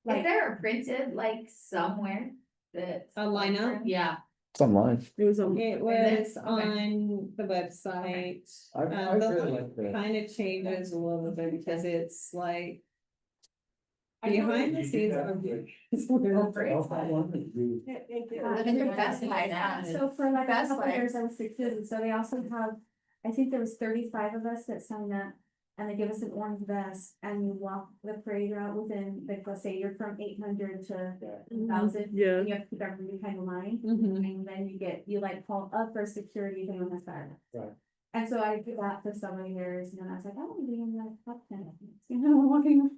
Is there a printed like somewhere that? A lineup? Yeah. It's online. It was on. It was on the website. I The really like that. kind of changes a little bit because it's like I know behind the that- scenes of it's weird. Living your best life. So for like a Best couple life. years, I was 6 so they also have, I think there was 35 of us that signed up. And they give us an orange vest and you walk the parade route within, like, let's say you're from 800 to 1,000. Yeah. And you have to keep everybody kind of line. Mhm. And then you like call up for security thing on the side. Right. And so I did that for so many years, and then I was like, I want to be in the top 10, walking.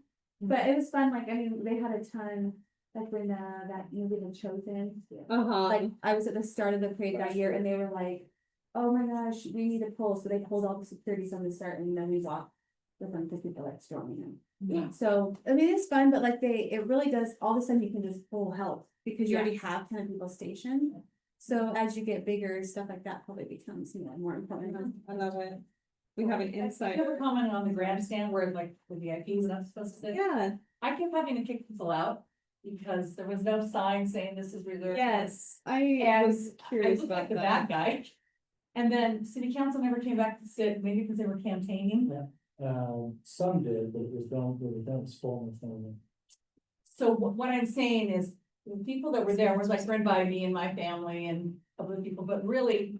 But it was fun, like, I mean, they had a ton, like when, that movie The Chosen. Uh-huh. Like, I was at the start of the parade that year, and they were like, oh my gosh, we need a pull, so they pulled all the security from the start, and then we walked with them, because people like storming them. Yeah. So, I mean, it's fun, but like it really does, all of a sudden you can just pull help, because you Yeah. already have 10 people stationed. So as you get bigger, stuff like that probably becomes, more important. I love it. We have an insight. You ever commented on the grandstand where like the VIPs and I'm supposed to sit? Yeah, I kept having to kick people out because there was no sign saying this is reserved. yes, I And was I curious looked like about the that. bad guy. And then city council never came back to sit, maybe because they were campaigning. Some did, but it was full. So what I'm saying is, the people that were there was my friend Bobby and my family and other people, but really,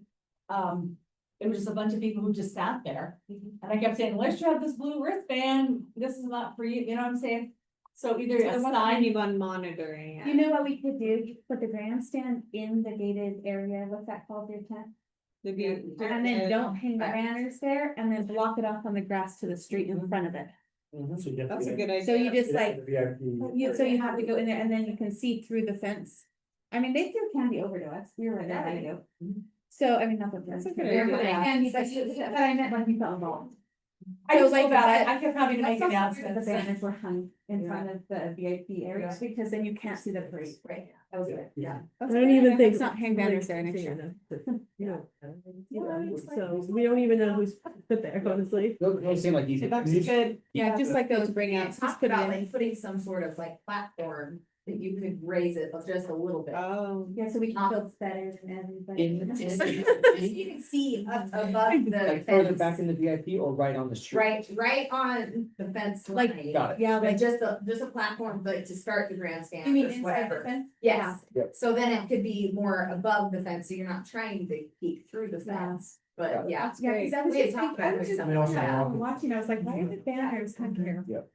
it was just a bunch of people who just sat there. And I kept saying, unless you have this blue wristband, this is not for you, you know what I'm saying? So either There a wasn't sign, anyone monitoring it. You know what we could do? Put the grandstand in the gated area, what's that called, your tent? The view. And then don't hang the banners there, and then block it off on the grass to the street in front of it. That's a good idea. So you just like, VIP. so you have to go in there, and then you can see through the fence. I mean, they threw candy over to us, we were right there, I do. So, I mean, not the. That's a good They're idea. putting candy, but I meant like we felt involved. I So just like feel bad, that- I kept having to make That's also announcements. the banners were hung in front of the VIP areas, because then you can't see the parade, right? That was it, yeah. I don't even think. Let's not hang banners there next year. Yeah. So we don't even know who's put there, honestly. Those seem like easy. That's good. Yeah, just like those bring outs, just Talk put it about in. like putting some sort of like platform that you could raise it just a little bit. Oh. Yeah, so we can feel better than everybody. You can see up above the Like further fence, back in the VIP or right on the street? right on the fence Like- line. Got it. Yeah, Like like, just a platform, but to start the grandstand. you mean or inside the whatever. fence? Yes, Yep. so then it could be more above the fence, so you're not trying to peek through the Yeah. fence, but yeah. Yeah, Great. because I was We had just talked thinking, I about was doing just something also like that. watching, I was like, why are the banners hung here? Yep.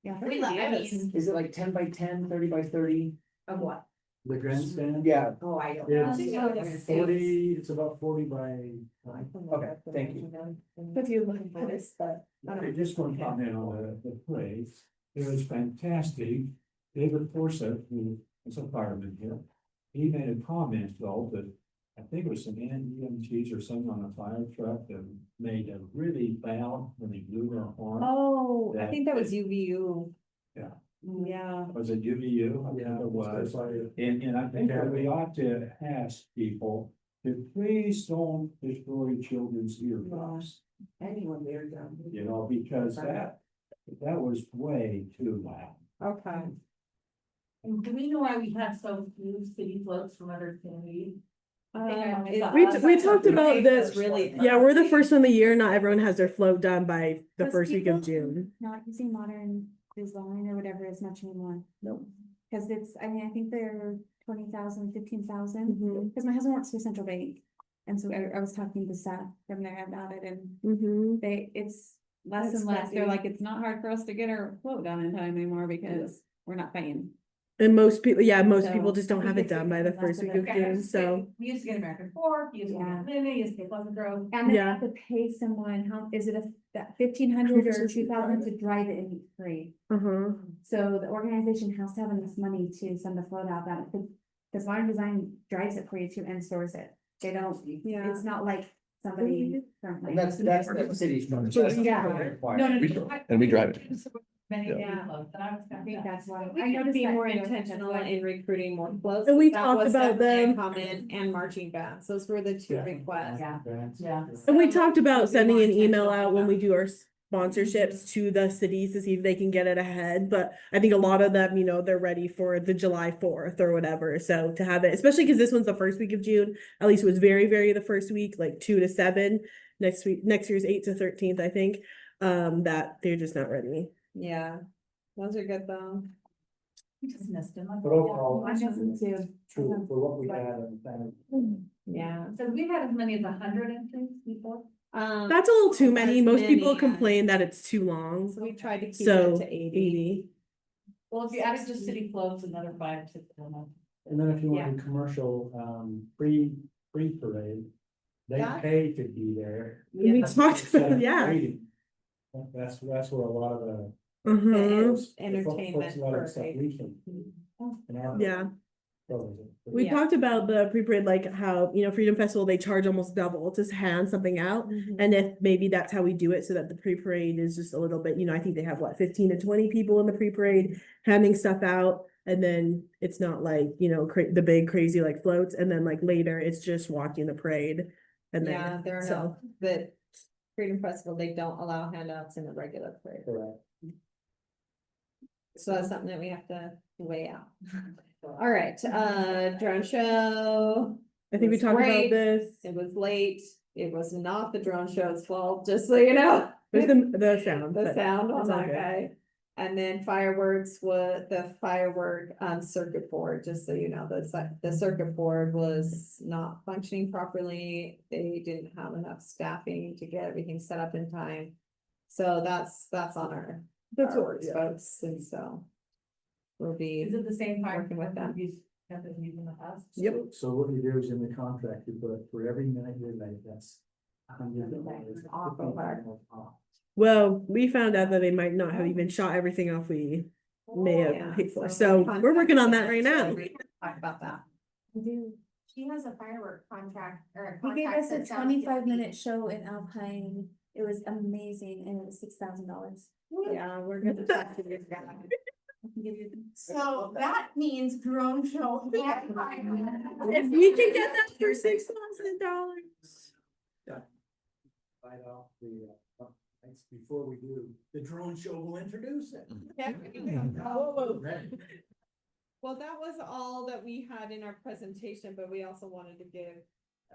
Yeah. We love, I mean, Is it like 10 by 10, 30 by 30? of what? The grandstand? Yeah, Oh, I don't It's know. 40, it's about 40 by. okay, thank you. If you look at this, but. I just want to comment on the place. It was fantastic. David Forsyth, who is a fireman here, he made a comment though that I think it was some EMTs or someone on a fire truck that made a really loud when they blew their horn. Oh, I That- think that was UVU. Yeah. Yeah. Was it UVU? I think it was. And I think that we ought to ask people to please don't destroy children's eardrums. Anyone there, John? You know, because that was way too loud. Okay. And do we know why we have so few city floats from other communities? We talked about this, really. yeah, we're the first one of the year, not everyone has their float done by the Because first week of people June. Not using modern design or whatever as much anymore. Nope. Cause it's, I mean, I think they're 20,000, 15,000, Mhm. cause my husband works for Central Bank. And so I was talking to Seth from there about it, and Mhm. it's less That's and less, they're crazy. like, it's not hard for us to get our float done in time anymore, because we're not paying. And most people, most people So, just I don't think have it it's done by the less first of week a- of June, so. We used to get American Fork, we used to Yeah. get Linen, we used to get Pleasant Grove. And then you Yeah. have to pay someone, how, is it that 1,500 or 2,000 to drive it and be free? Uh-huh. So the organization has to have enough money to send the float out that, because Modern Design drives it for you too and stores it. They don't, Yeah. it's not like somebody from like. And that's the city's. Yeah. And we drive it. Many Yeah. clubs, and I was. I think that's why. We need to be more intentional in recruiting more floats. And we That talked was about definitely a them. comment and marching bands. Those were the two Yeah. requests. Yeah. Grants. Yeah. And we So- talked about sending an email intentional out when about- we do our sponsorships to the cities to see if they can get it ahead, but I think a lot of them, they're ready for the July 4th or whatever, so to have it, especially because this one's the first week of June, at least it was very the first week, like 2 to 7, next year's 8 to 13th, I think, that they're just not ready. Yeah, those are good though. We just missed them. But overall, I know them too. true, for what we had and Yeah. So we've had as many as 100 entries before. That's a little too many, As most people many, complain that it's too long, So we tried to keep so it to 80. 80. Well, if you added just city floats, another 5 to. And then if you want a commercial, pre-parade, they That's- pay to be there. We Yeah. talked Instead about, of yeah. waiting. That's where a lot of the. Uh-huh. folks- the entertainment folks, a lot of stuff parade. we can. in our Yeah. program. We Yeah. talked about the pre-parade, like how, Freedom Festival, they charge almost double to hand something out. And if maybe that's how we do it so that the pre-parade is just a little bit, I think they have 15 to 20 people in the pre-parade handing stuff out. And then it's not like, the big crazy like floats. And then like later it's just watching the parade. And then, Yeah, there are so, no, the Freedom Festival, they don't allow handouts in the regular parade. Correct. So that's something that we have to weigh out. All right, drone show. I think we was talked great. about this. It was late. It was not the drone show's fault, just so you know. There's the sound. The but sound on it's all that good. guy. And then fireworks was the firework circuit board, just so you know, the circuit board was not functioning properly. They didn't have enough staffing to get everything set up in time. So that's on our works, folks, and so. We'll be, Is it the same fire? Working with them. You've used in the past? Yep. So what you do is in the contract, you put for every minute you're late, that's $100. Off of our- Well, we found out that they might not have even shot everything off we may Yeah, have paid for. so So we'll we're working on that contact right them now. to Talk about that. She has a firework contract or a He gave contract us a that sounds like it's 25-minute show in Alpine. It was amazing and it was $6,000. Yeah, we're gonna talk to this guy. I can give you the- So that means drone show. If we can get that for $6,000. Fight off the, thanks, before we do, the drone show will introduce it. Well, that was all that we had in our presentation, but we also wanted to give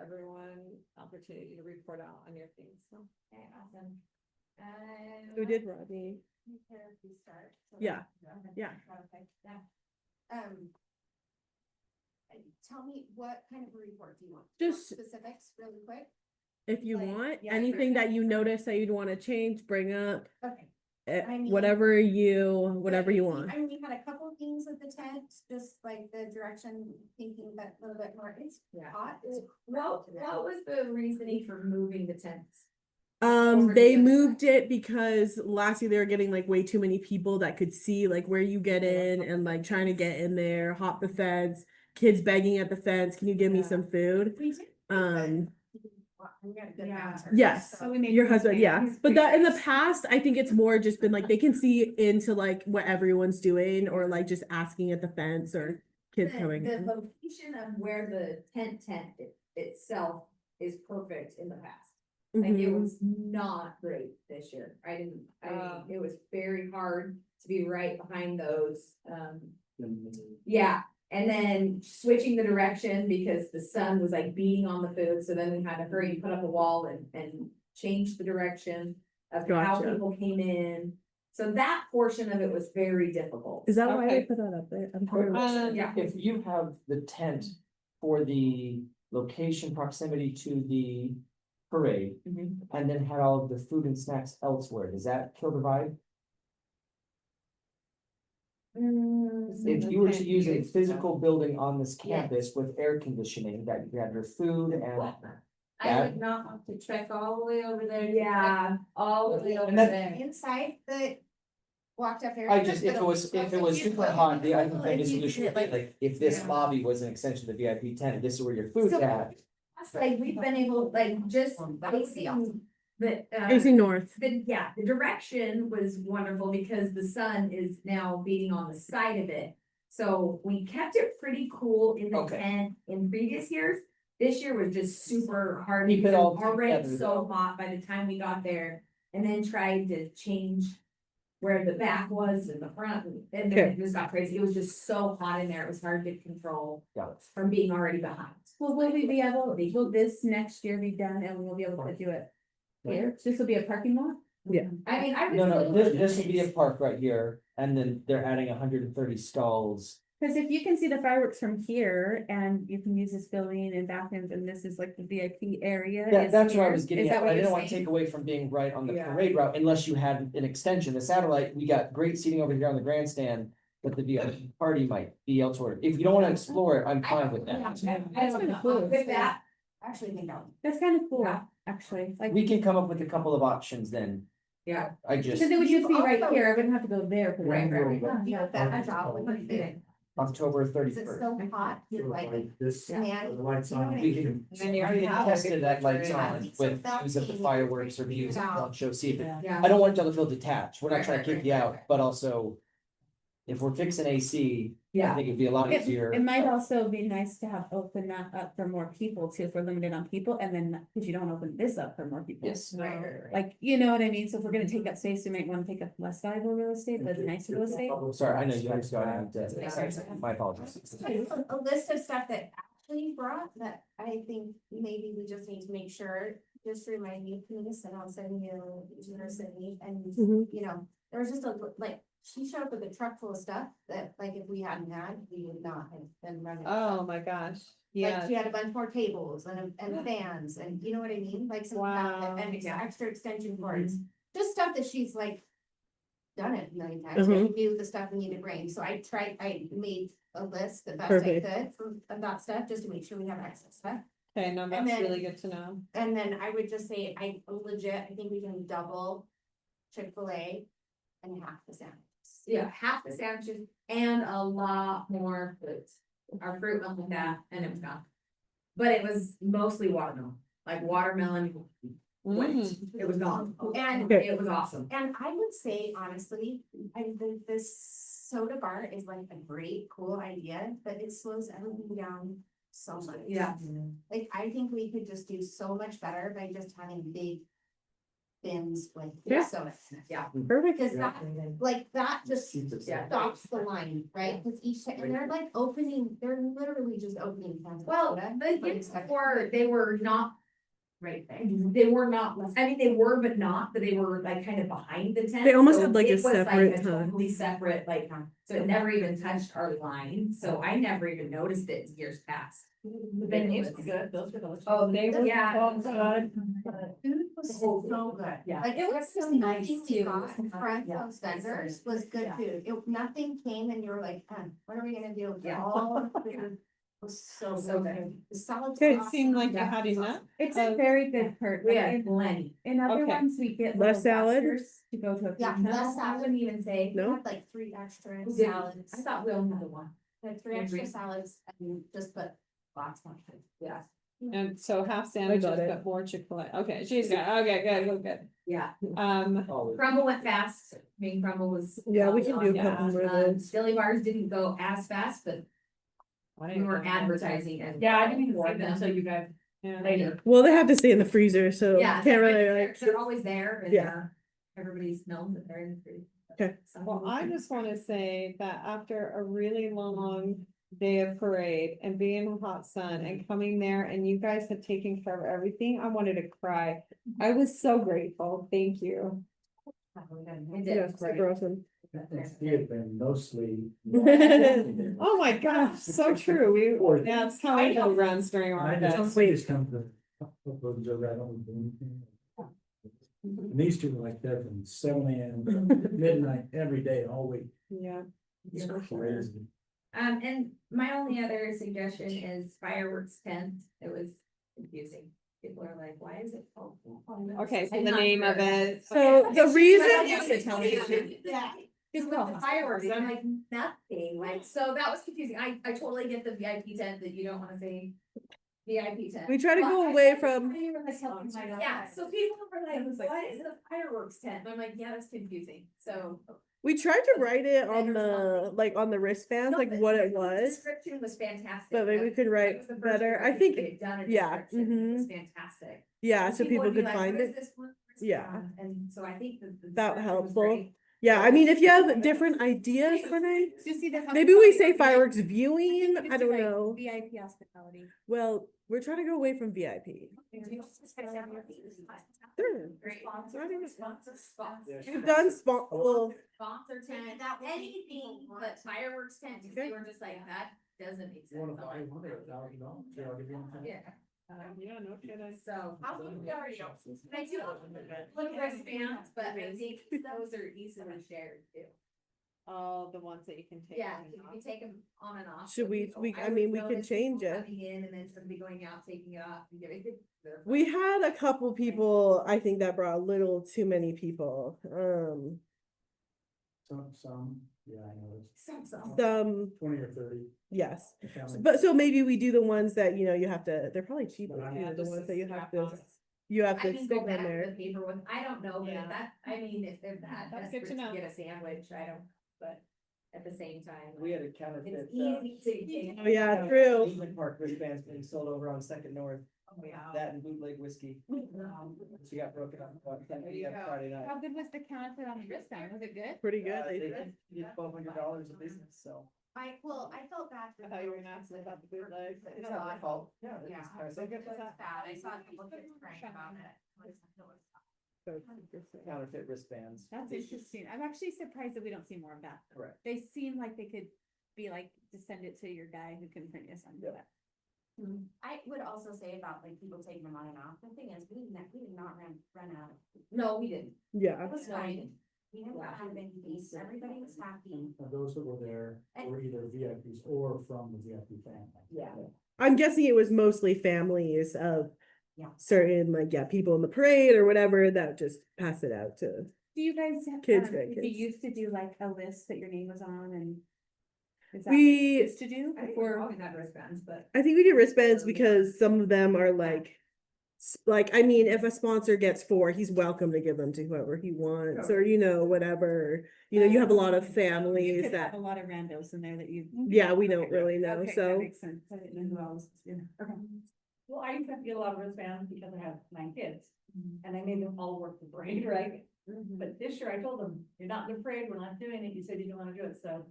everyone opportunity to report out on your things, so. Okay, awesome. Who did Rodney? Therapy start. So Yeah, that's- yeah. Okay, yeah. Tell me, what kind of a report do you want? Just- Specifics, really quick? If you Like, want, yeah, anything sure. that you notice that you'd want to change, bring up, Okay. I mean- whatever you want. I mean, we had a couple of things with the tent, just like the direction thinking that a little bit more, it's hot. What was the reasoning for moving the tents? They moved it because last year they were getting like way too many people that could see like where you get in and like trying to get in there, hop the fence, kids begging at the fence, can you give me Yeah. some food? We did. We got a good Yeah. answer. Yes. So- Your husband, yeah, but that in the past, I think it's more just been like they can see into like what everyone's doing or like just asking at the fence or kids coming The in. location of where the tent itself is perfect in the past. Like it Mhm. was not great this year. I mean, it was very hard to be right behind those, yeah. And then switching the direction because the sun was like beating on the food, so then we had to hurry and put up a wall and change the direction of how Gotcha. people came in. So that portion of it was very difficult. Is that why they Okay. put that up there? I'm sorry. Yeah. If you have the tent for the location proximity to the parade, and then had all of the food and snacks elsewhere, does that kill the vibe? If you were to use a physical building on this campus with air conditioning, that you have your food and. I would not want to trek all the way over there. Yeah, All the way over And that- there. Inside the walked up area. I just, if it was super hot, I think the solution would be like, if this Yeah. lobby was an extension of the VIP tent, this is where your food's So- at. That's like, we've been able, like, just facing the, Facing north. the direction was wonderful because the sun is now beating on the side of it. So we kept it pretty cool in the Okay. tent in previous years. This year was just super hard. Keep it because all already together. so hot by the time we got there, and then tried to change where the back was and the front, and then Okay. it just got crazy. It was just so hot in there. It was hard to control Got it. from being already behind. Well, will we be able, will this next year be done and we'll be able to do it here? This will be a parking lot? Yeah. I mean, I was. No, this would be a park right here, and then they're adding 130 stalls. Cause if you can see the fireworks from here and you can use this building and bathrooms and this is like the VIP area. is That's what I here. was getting Is at, that but what I you're didn't want to saying? take away from being right on the Yeah. parade route unless you had an extension. The satellite, we got great seating over here on the grandstand. But the VIP party might be elsewhere. If you don't want to explore it, I'm fine with that. That's kinda cool. With that, I actually think that. That's kind of cool, Yeah. actually, like, We can come up with a couple of options then. yeah. I just, because it would just be right Also- here, I wouldn't have to go there for the Right, right, right, right. You have that job with the food. October Is it 31st. so hot? You like, This, the man, lights you know on. what I We mean? can, And then you we already can have test it. it at lights Yeah. on So with that views of the means fireworks or we views of figure the out- show, see if it, Yeah. I don't want it to feel detached. We're not Right, trying to right, kick you right, out, right. but also. If we're fixing AC, I Yeah. think it'd be a lot It easier. might also be nice to have open that up for more people too, if we're limited on people, and then, cause you don't open this up for more people. Yes. Like, you know what I mean, so if we're gonna take up space, we might wanna take up less valuable real estate, but nicer real estate. Sorry, I know you guys got it. My apologies. A list of stuff that Ashley brought that I think maybe we just need to make sure, just to remind you, please, and I'll send you to her Sydney, and, Mhm. you know, there was just she showed up with a truck full of stuff that, like, if we hadn't had, we would not have been running. Oh, my gosh, Like, yeah. she had a bunch more tables and fans, and you know what I mean, like some Wow. and Yeah. extra extension cords, just stuff that she's like. Done it a million times, Mhm. she knew the stuff we need to bring, so I made a list the best Perfect. I could of that stuff, just to make sure we have access to that. Okay, no, that's then- really good to know. And then I would just say, I think we can double Chick-fil-A and half the sandwiches. Yeah, half the sandwiches and a lot more fruit. Our fruit went with that and it was gone. But it was mostly watermelon, like watermelon went, it was gone. And Okay. it was awesome. And I would say honestly, this soda bar is like a great, cool idea, but it slows everything down so much. Yeah. Like, I think we could just do so much better by just having big bins with Yeah. soda. Yeah. Perfect. Because that just Yeah. stops the line, right? Because each time, and they're like they're literally just opening. cans of Well, soda. the years before, they were not right there. They were not, I mean, they were, but not, but they were like kind of behind the tent. They almost so had, like, it a was, separate a time. Totally separate, like, so it never even touched our line, so I never even noticed it years past. Then it was good, those were delicious. Oh, they were, yeah. Food was so good. Yeah. Like, It was so nice, too. Front Yeah. those vendors was good Yeah. food. Nothing came and you were like, what are we gonna do? Yeah. All the food was so So good. good. The salads. It were seemed like awesome. you had enough. It's a very good perk. We Like, had in- plenty. in other Okay. ones, we get Less little salad? vouchers to go to a food Yeah, truck. less I salad. wouldn't even say. We No? had like 3 extra Did- salads. I thought we only had the one. Like 3 extra salads and just put lots more food. Yeah. And so half sandwiches, it. but more Chick-fil-A. Okay, she's got, okay, good, good. Yeah. Oh, Crumble went fast. I mean, Crumble was. Yeah, we can do a Yeah. couple more of those. Silly bars didn't go as fast, but we were advertising and. Yeah, I didn't even see them until you guys Yeah. later. Well, they have to stay in the freezer, so Yeah. can't really they're- like. They're always there and Yeah. everybody's known that they're in the food. Okay. Well, I just wanna say that after a really long day of parade and being in the hot sun and coming there and you guys had taken care of everything, I wanted to cry. I was so grateful, thank you. It Yeah, did. super awesome. He had been mostly. Oh my gosh, so true, that's how I know runs during our I events. just, we just come to. Those are right on the anything. And these two were like there from 7 AM to midnight every day, all week. Yeah, And my only other suggestion is fireworks tent. It was confusing. People are like, why is it called? Okay, so I'm the not name sure. of it. So the reason, Yeah. Just the fireworks, and I'm like, nothing, like, so that was confusing. I totally get the VIP tent that you don't wanna say. VIP tent. we try to But go I away said, from, "Why you were like telling me my-" Yeah, so people were like, what is the fireworks tent? And I'm like, yeah, that's confusing, so. we tried to write it on Better the, something. like, on the wristbands, No, like the- what the it was. Description was fantastic. But maybe we That- could that write was the first better. year I think- we had done a yeah, description. It was mhm. fantastic. Yeah, And so people would be could like, find "What is it. this one?" Yeah. And so I think the That description was helpful. great. Yeah, I mean, if you have different ideas for names, Just either. maybe we say fireworks viewing, I don't know. VIP hospitality. Well, we're trying to go away from VIP. Sure. Great. Yeah, We've done well, Sponsor tent, anything but fireworks tent, because they were just like, that doesn't make sense. I'm like, Yeah. Yeah, no kidding. So, I do look wristbands, but I think those are easily shared too. Oh, the ones that you can take. Yeah, on and you off. can take them on and off. Should so we- people- we- I would mean, we can notice change people it. Coming in and then somebody going out, taking it off and getting it. we had a couple people, I think that brought a little too many people. Yeah, I know, it's Some, 20 or 30. yes. Family. But so maybe we do the ones that, you know, you have to, they're probably cheaper, But I- too, the just ones that you have strap to, on it. you have I to can stick go back on to there. the paper with, I don't know, but Yeah. if that, I mean, if they're that That's good desperate to to know. get a sandwich, I don't, but at the same time. We had a It's counterfeit. easy to. Oh, yeah, true. Amusement park wristbands being sold over on Second North, Oh, yeah. that and bootleg whiskey. She got broken up on Friday night. How good was the counterfeit on the wristband? Was it good? Pretty good. They They said. did $1,200 of business, so. I felt bad for. I thought you were gonna ask about the bootleg. It's not my fault. Yeah. Yeah. it's kind of so good. It was bad. I saw people get crying about it. Counterfeit wristbands. That's interesting. I'm actually surprised that we don't see more of that. Correct. They seem like they could be like, just send it to your guy who can print you something. Yep. I would also say about like people taking them on and off, the thing is, we did not run out. No, we didn't. Yeah. It was No, we fine. didn't. We never had any fees, everybody was happy. And those that were there were either VIPs or from the VIP family. Yeah. I'm guessing it was mostly families of Yeah. certain, like, yeah, people in the parade or whatever that just pass it out to. Do you guys, Kids, you grandkids. used to do like a list that your name was on and? Is that what We- you used to do I think we before? always had wristbands, but. I think we did wristbands because some of them are like, I mean, if a sponsor gets 4, he's welcome to give them to whoever he wants, or, you know, whatever. You know, you have a lot of You families could have that, a lot of randos in there that you. yeah, we don't really know, Okay, that so. makes sense. I didn't know who else. Yeah. Okay. Well, I used to have to get a lot of wristbands because I have 9 kids, and I made them all work the parade, right? But this year I told them, you're not in the parade, we're not doing it, you said you didn't wanna do it, so.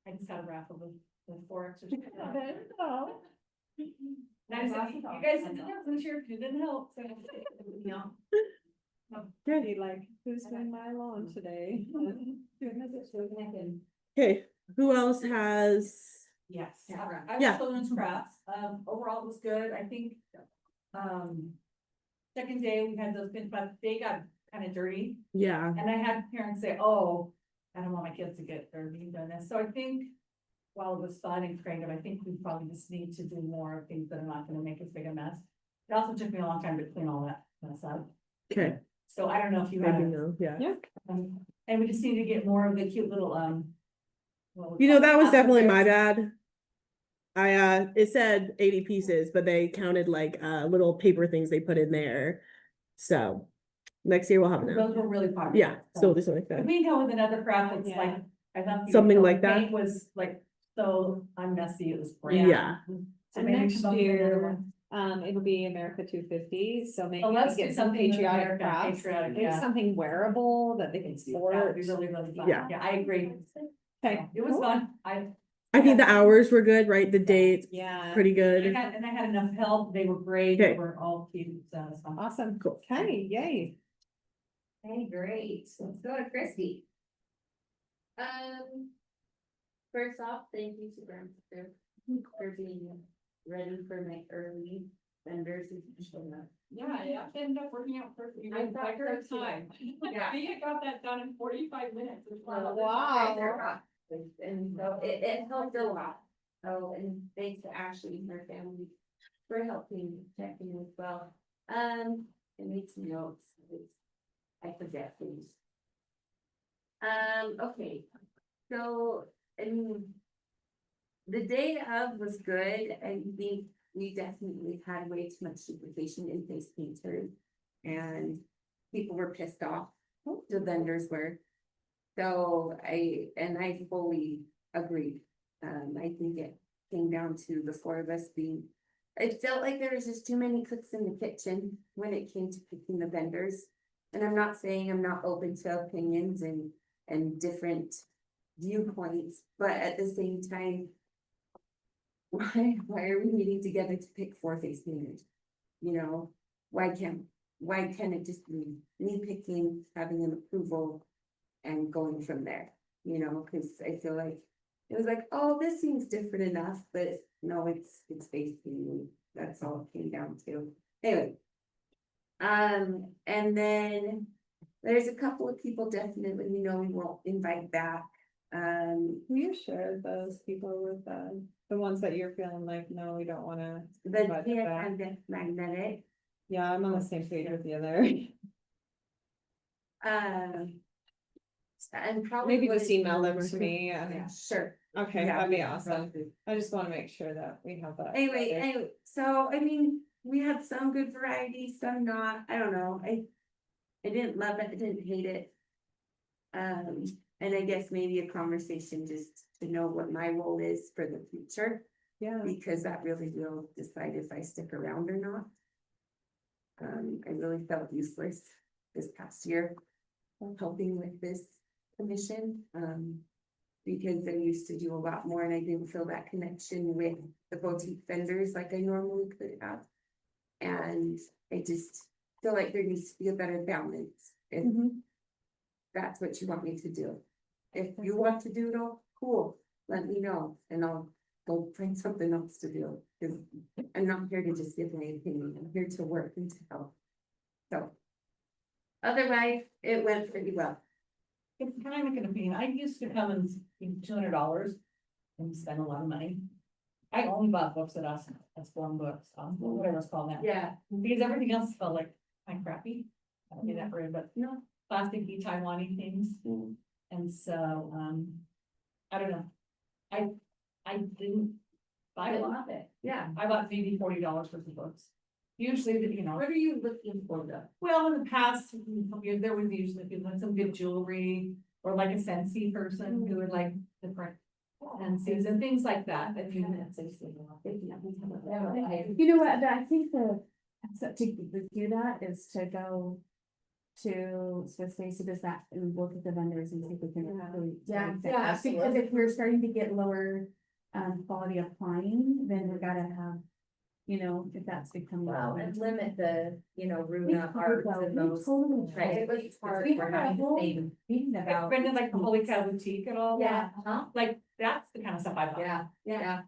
I just had a raffle with 4 extra. And I said, you guys didn't help this year, you didn't help, so. Pretty like, who's doing my lawn today? Okay, who else has, Yes, Yeah. I Yeah. was children's crafts, overall it was good, I think, second day we had those bins, but they got kind of dirty. yeah, And I had parents say, oh, I don't want my kids to get dirty and done this, so I think. While it was fun and creative, I think we probably just need to do more things that are not gonna make as big a mess. It also took me a long time to clean all that mess up, okay, so I don't know if you maybe had, no, yeah. and we just need to get more of the cute little, You know, that was definitely my bad. It said 80 pieces, but they counted like, little paper things they put in there. So, next year we'll have Those enough. were really popular. Yeah, so just like If that. we go with another craft that's Yeah. like, I thought. the Something acrylic like that? paint Was like, so unmessy, it was great. Yeah. So And maybe next come up with another year, one. it'll be America 250, so maybe Oh, we let's can do get some something with patriotic America, crafts. patriotic, Maybe yeah. something wearable that they can That sport. would be really, really fun. Yeah. Yeah, I agree. Okay, It was cool. fun. I think the hours were good, right? The dates, Yeah. pretty I good. had, and I had enough help. They were great. They Okay. were all cute, so it was fun. Awesome. Cool. Okay, yay. Okay, great. Let's go to Christy. First off, thank you to Graham for being ready for my early vendors. Yeah, it ended up working out perfectly. I thought so too. Yeah. I got that done in 45 minutes. Wow. And so it helped a lot. Oh, and thanks to Ashley and her family for helping checking as well. It makes notes. I forget things. Okay, so, I mean. The day of was good. I think we definitely had way too much duplication in face painters. And people were pissed off, the vendors were. So I fully agreed. I think it came down to the four of us being, it felt like there was just too many cooks in the kitchen when it came to picking the vendors. And I'm not saying I'm not open to opinions and different viewpoints, but at the same time, why are we meeting together to pick 4 face painters? You know, why can't it just be me picking, having an approval and going from there? You know, cause I feel like it was like, oh, this seems different enough, but no, it's face painting. That's all it came down to. Anyway. And then there's a couple of people definitely we know we won't invite back. You shared those people with the ones that you're feeling like, no, we don't wanna. The invite them back. and the magnetic. Yeah, I'm on the same page with the other. And probably. Maybe just wouldn't- email them to me. Yeah, sure. Okay, Yeah, that'd be yeah, awesome. probably. I just wanna make sure that we have that. Anyway, covered. so I mean, we had some good variety, some not, I don't know, I didn't love it, I didn't hate it. And I guess maybe a conversation just to know what my role is for the future, Yeah, because that really will decide if I stick around or not. I really felt useless this past year helping with this commission, because I used to do a lot more and I didn't feel that connection with the boutique vendors like I normally could have. And I just feel like there needs to be a better balance if that's what you want me to do. If you want to do it all, cool, let me know and I'll go find something else to do. Cause I'm not here to just give my opinion, I'm here to work and to help. So. Otherwise, it went pretty well. It's kind of an opinion. I used to come and spend $200 and spend a lot of money. I only bought books at us, as form books, whatever it's called now. Yeah. Because everything else felt like kind of crappy. I don't mean that rude, but No. plasticky Taiwanese things. And so, I don't know. I didn't buy a lot of it. Yeah. I bought maybe $40 worth of books. Usually, you know. What are you looking for though? Well, in the past, there was usually people with some good jewelry or like a Scentsy person who would like different Scentsys and things like that. I mean, You know what, I think to do that is to go to Swiss Space, does that, and look at the vendors and see if we can. Really because if we're starting to get lower, quality applying, then we gotta have, you know, if that's becoming. Well, and limit the, you know, We Runa arts and those. totally Right, it was hard. We're having the same. Meeting I've about. been to like the Holy Cow Boutique and all that. Huh? Like, that's the kind of stuff I buy. Yeah.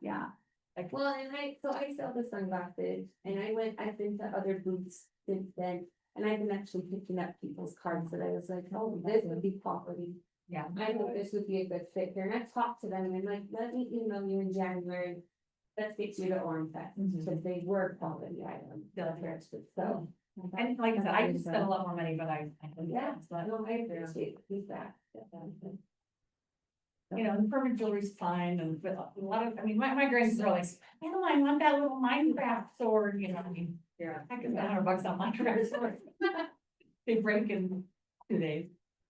Like, Well, and I sell the sunglasses and I've been to other booths since then. And I've been actually picking up people's cards that I was like, oh, this would be quality. yeah. I think this would be a good fit here. And I've talked to them and I'm like, let me email you in January. Let's get you to Orem Fest, because they were quality items. So. And like I said, I just spent a lot more money, but Yeah, but, no, I appreciate the feedback. you know, the permanent jewelry's fine and but a lot of, I mean, my grandsons are like, oh, I want that little Minecraft sword, you know, I mean. Yeah. I could spend $100 on Minecraft sword. They break in 2 days.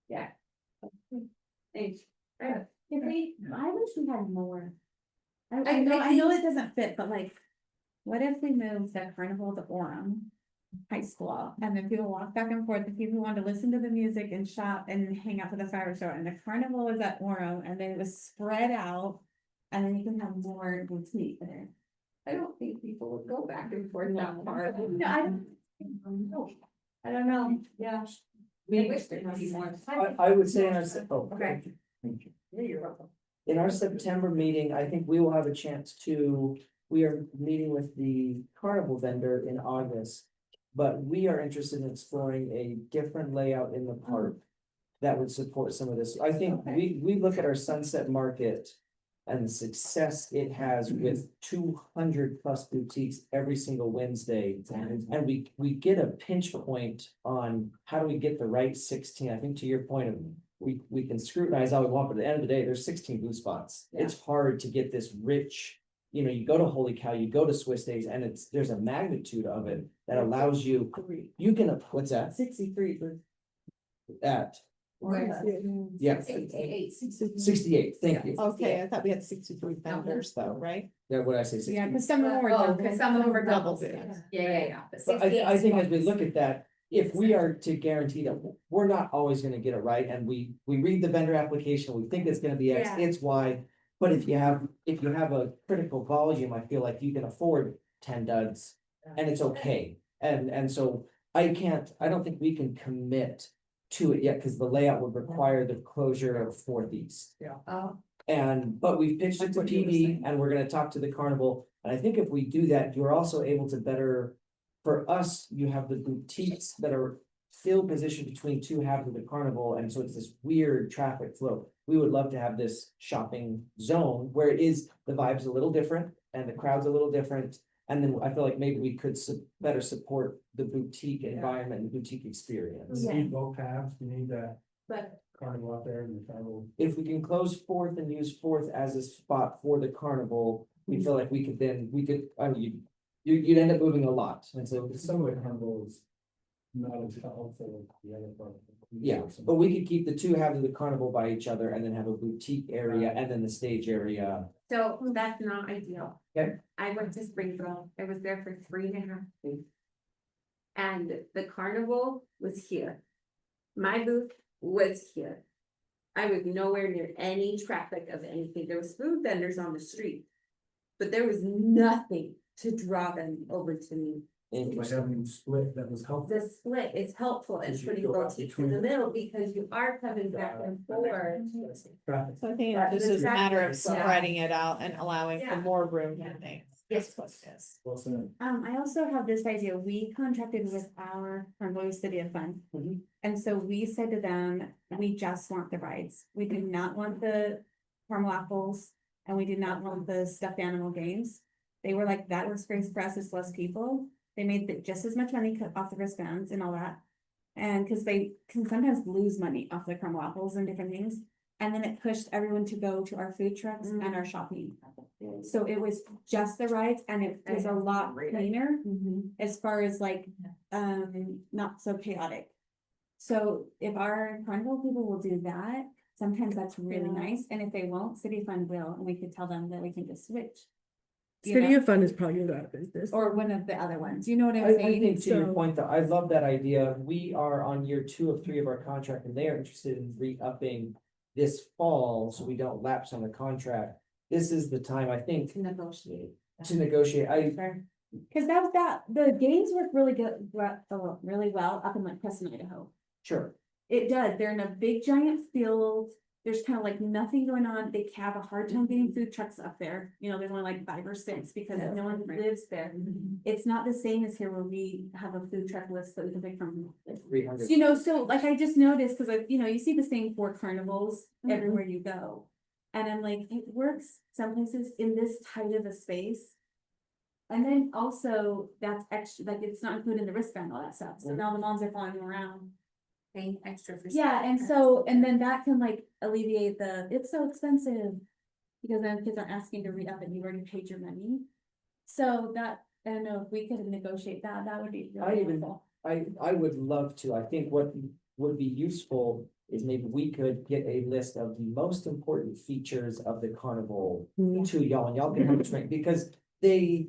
Yeah. Thanks. I wish we had more. I I know think- it doesn't fit, but like, what if we moved the carnival to Orem High School, and then people walk back and forth, the people who wanted to listen to the music and shop and hang out for the fire show, and the carnival was at Orem, and then it was spread out, and then you can have more boutique there. I don't think people would go back and forth that far. No, I don't know, yeah. I wish there would be more. I would say in our, Okay. thank you. Yeah, you're welcome. In our September meeting, I think we will have a chance we are meeting with the carnival vendor in August. But we are interested in exploring a different layout in the park. that would support some of this. I think we look at our Sunset Market and the success it has with 200+ boutiques every single Wednesday. And we get a pinch point on how do we get the right 16. I think to your point of we can scrutinize all we want, but at the end of the day, there's 16 booth spots. It's hard to get this rich, you know, you go to Holy Cow, you go to Swiss Days, and there's a magnitude of it that allows you, you can, what's that? 63. At, yeah, 68, thank you. Okay, I thought we had 63 vendors though, right? Yeah, what did I say? 60? Yeah, because some of them were. Oh, because some of them were double doubles. booths. Yeah. But I think as we look at that, if we are to guarantee that we're not always gonna get it right, and we read the vendor application, we think it's gonna be X, Yeah. it's Y. But if you have a critical volume, I feel like you can afford 10 duds and it's okay. And so I don't think we can commit to it yet, because the layout would require the closure of 4th East. Oh, But we've pitched it to PD and we're gonna talk to the carnival. And I think if we do that, you're also able to better, for us, you have the boutiques that are still positioned between two halves of the carnival. And so it's this weird traffic flow. We would love to have this shopping zone where it is, the vibe's a little different and the crowd's a little different. And then I feel like maybe we could better support the boutique environment and boutique experience. You need both halves, you need that but carnival out there and the carnival. If we can close 4th and use 4th as a spot for the carnival, we feel like we could, I mean, you'd end up moving a lot. And so, Some of the carnival is not as helpful as the other part. yeah, but we could keep the two halves of the carnival by each other and then have a boutique area and then the stage area. so that's not ideal. Okay. I went to Springfield. I was there for 3.5 weeks. And the carnival was here. My booth was here. I was nowhere near any traffic of anything. There was food vendors on the street. But there was nothing to draw them over to me. By having split, that was helpful. The split is helpful and Because you putting go out boutiques in the between- middle because you are coming back and forth. Traffic. So I think But this the is a matter of traffic, yeah. spreading it out and allowing for Yeah. more room for Yeah. things. Yes. That's what it is. Well said. I also have this idea, we contracted with our Carnival City of Fun. Mhm. And so we said to them, we just want the rides, we do not want the caramel apples, and we do not want the stuffed animal games. They were like, that works great for us, it's less people, they made just as much money off the wristbands and all that. And cause they can sometimes lose money off the caramel apples and different things. And then it pushed everyone to go to our food trucks and our shopping. So it was just the rides and it was a lot cleaner as far as like, not so chaotic. So if our carnival people will do that, sometimes that's really nice. And if they won't, City Fund will, and we could tell them that we can just switch. You City know? of Fun is probably gonna go out of business. Or one of the other ones, you know what I I'm saying? think to your So- point though, I love that idea. We are on year 2 of 3 of our contract and they are interested in re-upping this fall, so we don't lapse on the contract. This is the time, I think, To negotiate. to negotiate. Cause the games work really good, really well up in like Preston, Idaho. Sure, It does, they're in a big giant field, there's kind of like nothing going on, they have a hard time getting food trucks up there, you know, there's only like 5 or 6 because no one lives there. It's not the same as here where we have a food truck list that we can pick from. 300. You know, so like I just noticed, cause you know, you see the same 4 carnivals everywhere you go. And I'm like, it works some places in this tight of a space. And then also that's extra, like it's not included in the wristband, all that stuff, so now the moms are following you around. Paying extra for. Yeah, and so, and then that can like alleviate it's so expensive. Because then kids aren't asking to re-up and you already paid your money. So that, I don't know, if we could negotiate that, that would be I really even- helpful. I would love to. I think what would be useful is maybe we could get a list of the most important features of the carnival to y'all, and y'all can help us rank, because they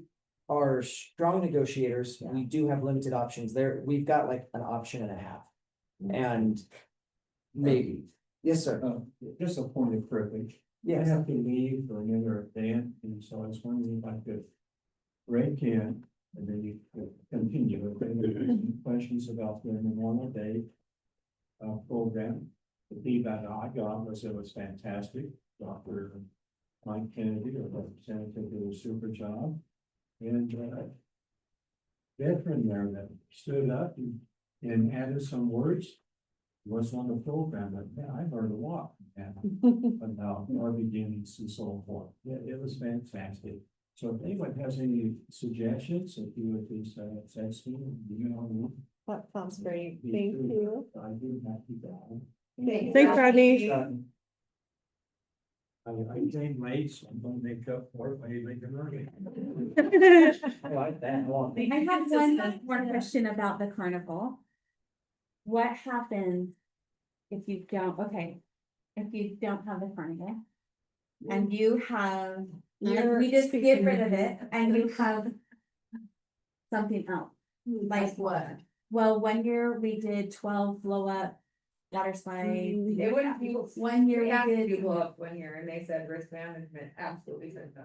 are strong negotiators. We do have limited options there. We've got like an option and a half. And maybe, yes, sir. Just a point of privilege. I Yes, have to leave for another event, and so I was wondering if I could break in and then you could continue. If there are any questions about the normal day program. The feedback I got was it was fantastic. Dr. Mike Kennedy, our representative, did a super job. And veteran there that stood up and added some words. was on the program, but yeah, I learned a lot. And about our beginnings and so forth. Yeah, it was fantastic. So if anyone has any suggestions, if you would please, text me, you know. That sounds great. Me Thank too. you. I do have to go. Thanks, Rodney. I came late, so I'm gonna make up for it by making early. I like that. I have one more question about the carnival. What happens if you don't, if you don't have the carnival? And you have, we just get rid of it and you have something else. Like what? Well, one year we did 12 blow up water slides. They wouldn't be. One year we did. People up one year and they said risk management absolutely said no.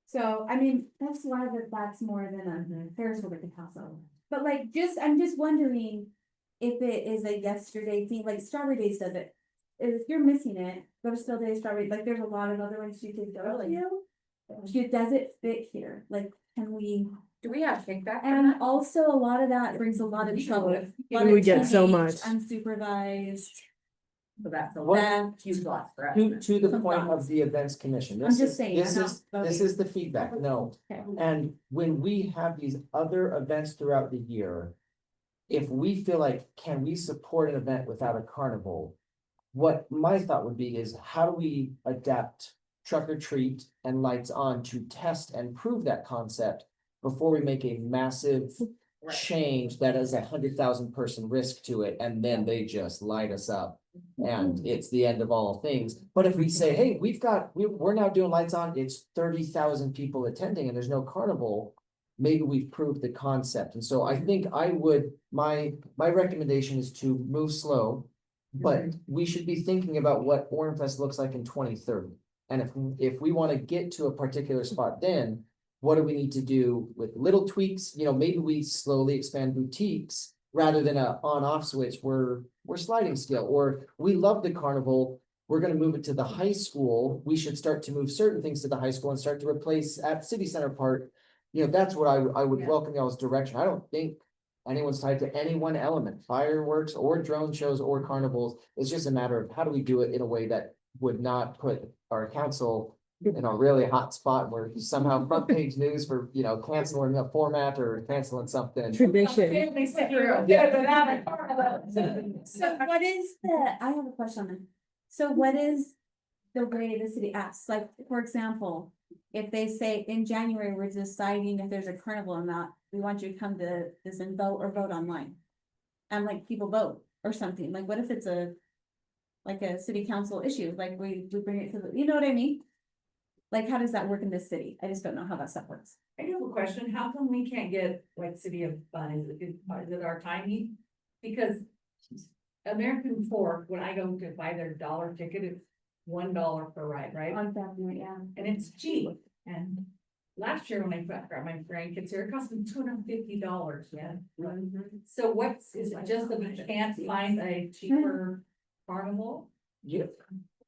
So, I mean, that's why that's more than a Ferris wheel at the castle. But like, I'm just wondering if it is a yesterday thing, like Strawberry Days does it. If you're missing it, go to Still Day Strawberry, like there's a lot of other ones you could go to. Does it fit here? Like, can we? Do we have kickback? And also a lot of that brings a lot of trouble. We would get so much. Unsupervised. So that's a What- lot, huge loss for us. To the point of the events commission. I'm This just is- saying, This I'm is, not this voting. is the feedback, no. Okay. And when we have these other events throughout the year, if we feel like, can we support an event without a carnival? What my thought would be is, how do we adapt Truck or Treat and Lights On to test and prove that concept before we make a massive change that is 100,000 person risk to it, and then they just light us up. And it's the end of all things. But if we say, hey, we're now doing Lights On, it's 30,000 people attending and there's no carnival. Maybe we've proved the concept. And so I think my recommendation is to move slow. But we should be thinking about what Orem Fest looks like in 2030. And if we want to get to a particular spot, then what do we need to do with little tweaks? You know, maybe we slowly expand boutiques rather than a on-off switch. We're sliding scale, or we love the carnival. We're going to move it to the high school. We should start to move certain things to the high school and start to replace at City Center Park. You know, that's what I would welcome y'all's direction. I don't think anyone's tied to any one element, fireworks or drone shows or carnivals. It's just a matter of how do we do it in a way that would not put our council in a really hot spot where somehow front page news for, you know, canceling a format or canceling something. Tradition. So what is I have a question on that. So what is the way the city acts? Like, for example, if they say in January, we're deciding if there's a carnival or not, we want you to come to this and vote online. And like people vote or something. Like, what if it's like a city council issue? Like we bring it to you know what I mean? Like, how does that work in this city? I just don't know how that stuff works. I do have a question. How come we can't get like City of Fun? Is it our timing? Because American Fork, when I go to buy their dollar ticket, it's $1 per ride, right? On Saturday, yeah. And it's cheap. And last year when I brought my grandkids here, it cost them $250. Yeah. So is it just that we can't find a cheaper carnival? Yeah,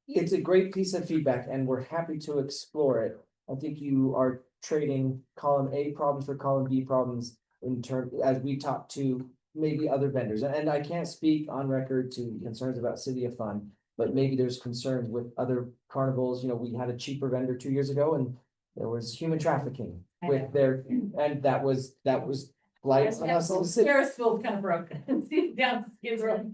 it's a great piece of feedback and we're happy to explore it. I think you are trading column A problems for column B problems in terms, as we talk to maybe other vendors. And I can't speak on record to concerns about City of Fun, but maybe there's concerns with other carnivals. You know, we had a cheaper vendor 2 years ago and there was human trafficking with their, and that was like Ferris wheel kind of broke. Down Skid Row.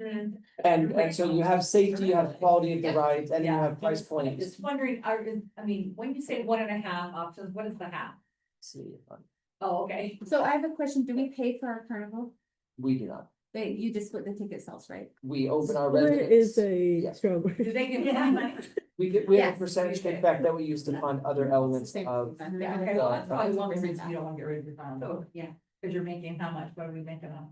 and so you have safety, you have quality of the rides, and you Yeah. have price points. Just wondering, when you say 1.5 options, what is the half? City of Fun. Oh, okay. So I have a question. Do we pay for our carnival? We do not. You just split the ticket sales, right? We open our What residents. is a Yeah. strawberry? Do they give us money? We have a Yes. percentage kickback that we use to fund other elements of. Yeah, okay, well, that's probably one reason you don't want to get rid of your phone. So, yeah, because you're making how much? What are we making on?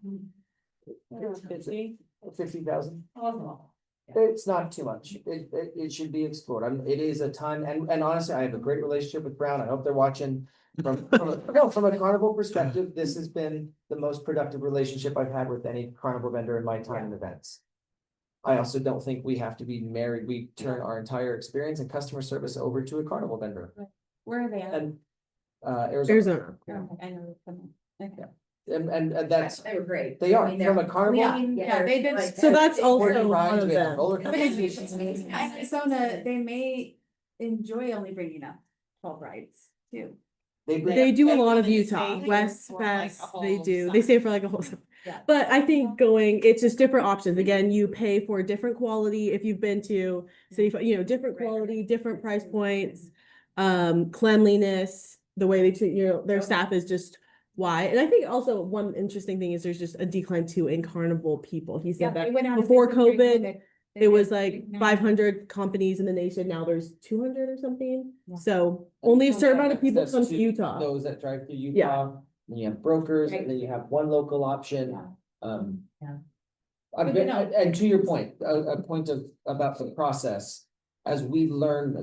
50,000. Oh, that's a lot. It's not too much. It should be explored. It is a ton, and honestly, I have a great relationship with Brown. I hope they're watching. From a carnival perspective, this has been the most productive relationship I've had with any carnival vendor in my time in events. I also don't think we have to be married. We turn our entire experience and customer service over to a carnival vendor. Where are they at? And Arizona. Okay, I know. Okay. and that's, They were great. they are, I mean, from a they're carnival. clean, Yeah, they did. like, So that's everything. also Horse one rides, of we have them. roller But coasters. it's Arizona, they may enjoy only bringing up 12 rides too. They do a lot of They Utah, stay here West for like a Fest, they whole do, they summer. stay for like a whole summer. Yeah. But I think it's just different options, again, you pay for different quality, if you've been to city, different quality, different price points. Cleanliness, the way they treat, their staff is just why, and I think also one interesting thing is there's just a decline too in carnival people, he Yeah, said they that went out of before business during COVID, They it was did like 900. 500 companies in the nation, now there's 200 or something, Yeah. so only a certain amount of people Access come to Utah. Those that drive through Yeah. Utah, and you have brokers, Right. and then you have one local option, Yeah. Yeah. and to your point, a point about the process. As we learn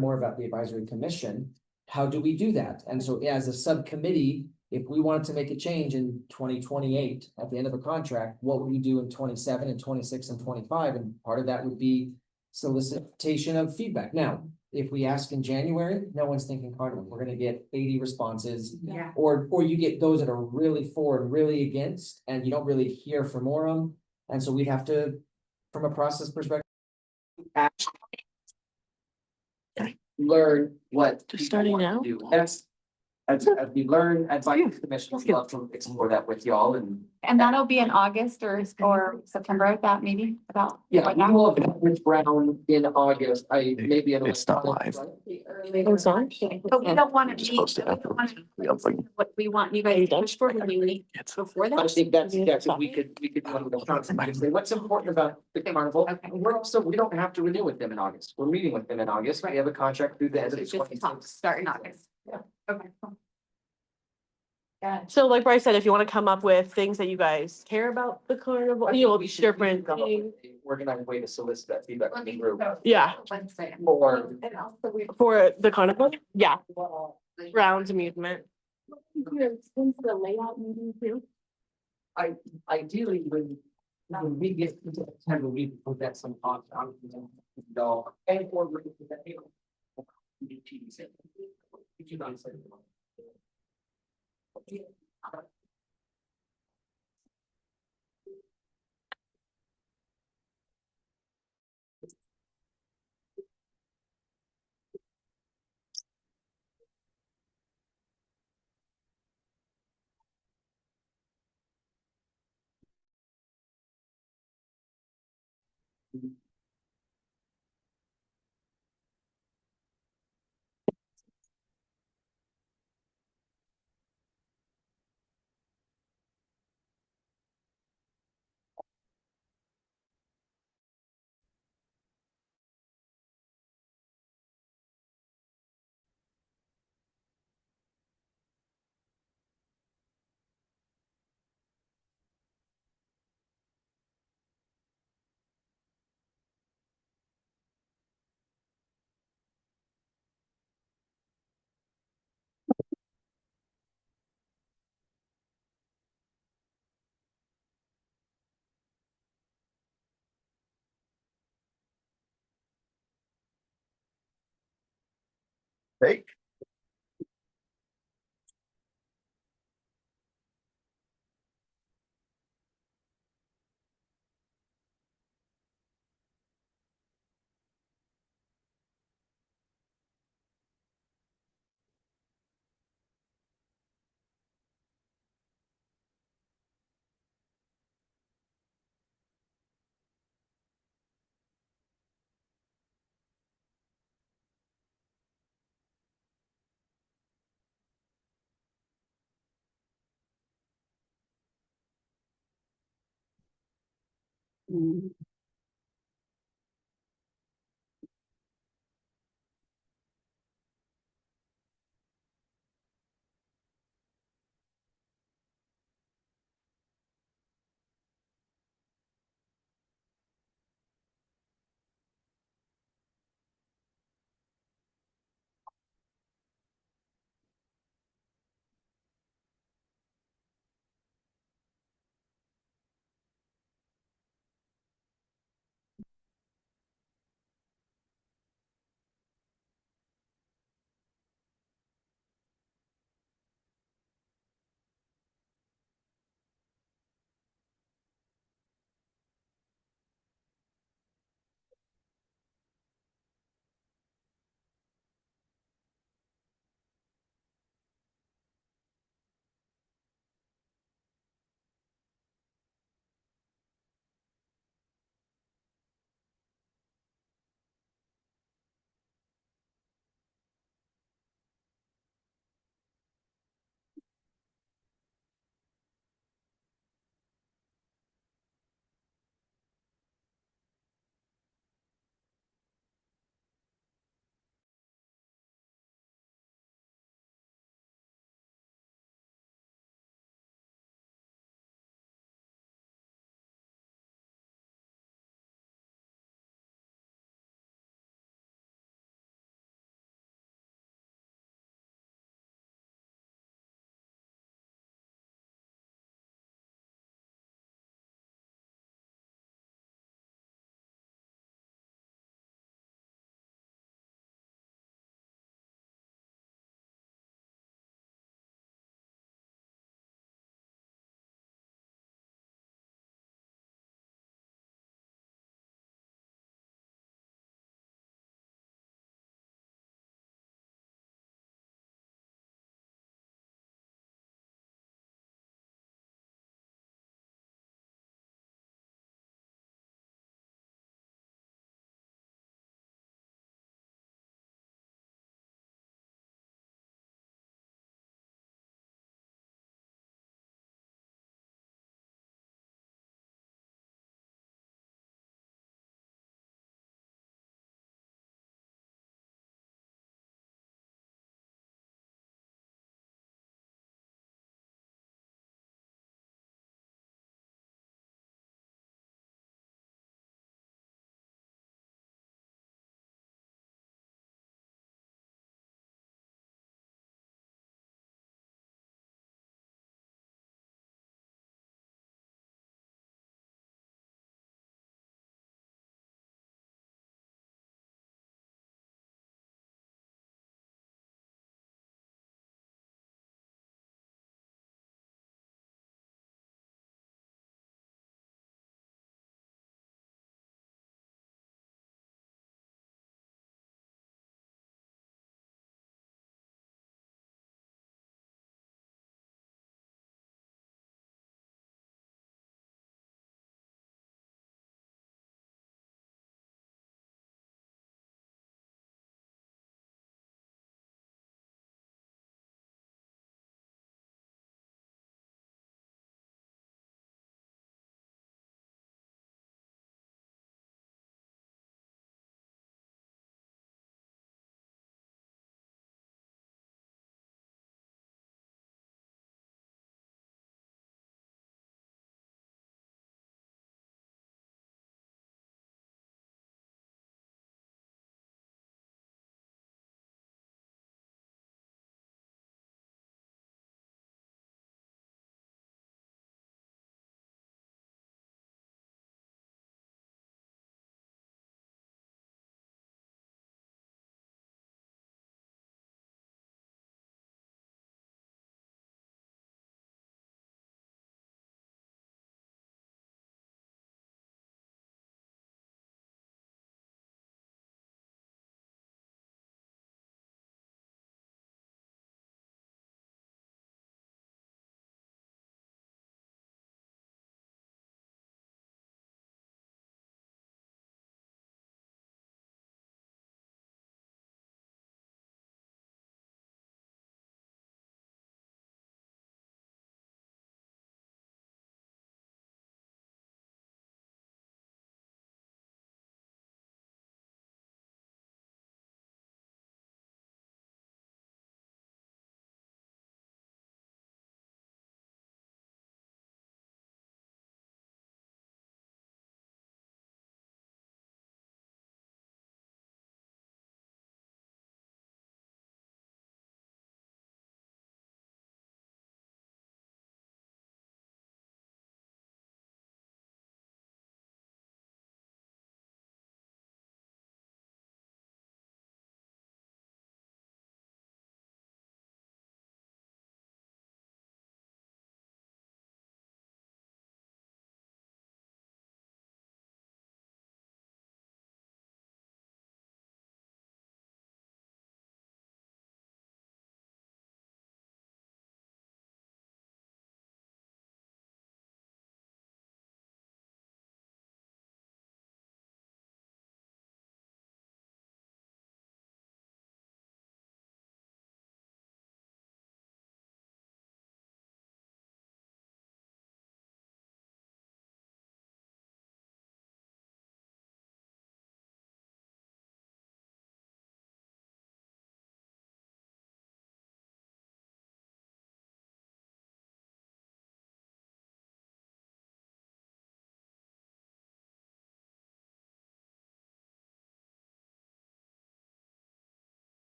more about the advisory commission, how do we do that? And so as a subcommittee, if we wanted to make a change in 2028, at the end of a contract, what would we do in 27 and 26 and 25? And part of that would be solicitation of feedback. Now, if we ask in January, no one's thinking carnival, we're gonna get 80 responses. Yeah. Or you get those that are really for and really against, and you don't really hear from Orem. And so we'd have to, from a process perspective, actually learn what. Just starting now? That's, as we learn, advisory commission, we'd love to explore that with y'all and. And that'll be in August or September, that meeting about. Yeah, we will have Rich Brown in August, maybe. It's not live. It's on? But we don't want to It's meet, supposed to we don't happen. want to, Yeah, like- what we want you guys to push for when you meet before I that. think that's, we could one of the concepts, and say, what's important about the carnival? Okay. We're also, we don't have to renew with them in August, we're meeting with them in August, we have a contract through the end of It's the just talk, start in August. Yeah. Okay. So like Bryce said, if you wanna come up with things that you guys care about the carnival, different things. Organized way to solicit that feedback from the group. Yeah, Wednesday. Or And also we. for the carnival, yeah, grounds amusement. Since the layout meeting too. ideally, when we get to September, we put that some thought on the and or we put that. Hey.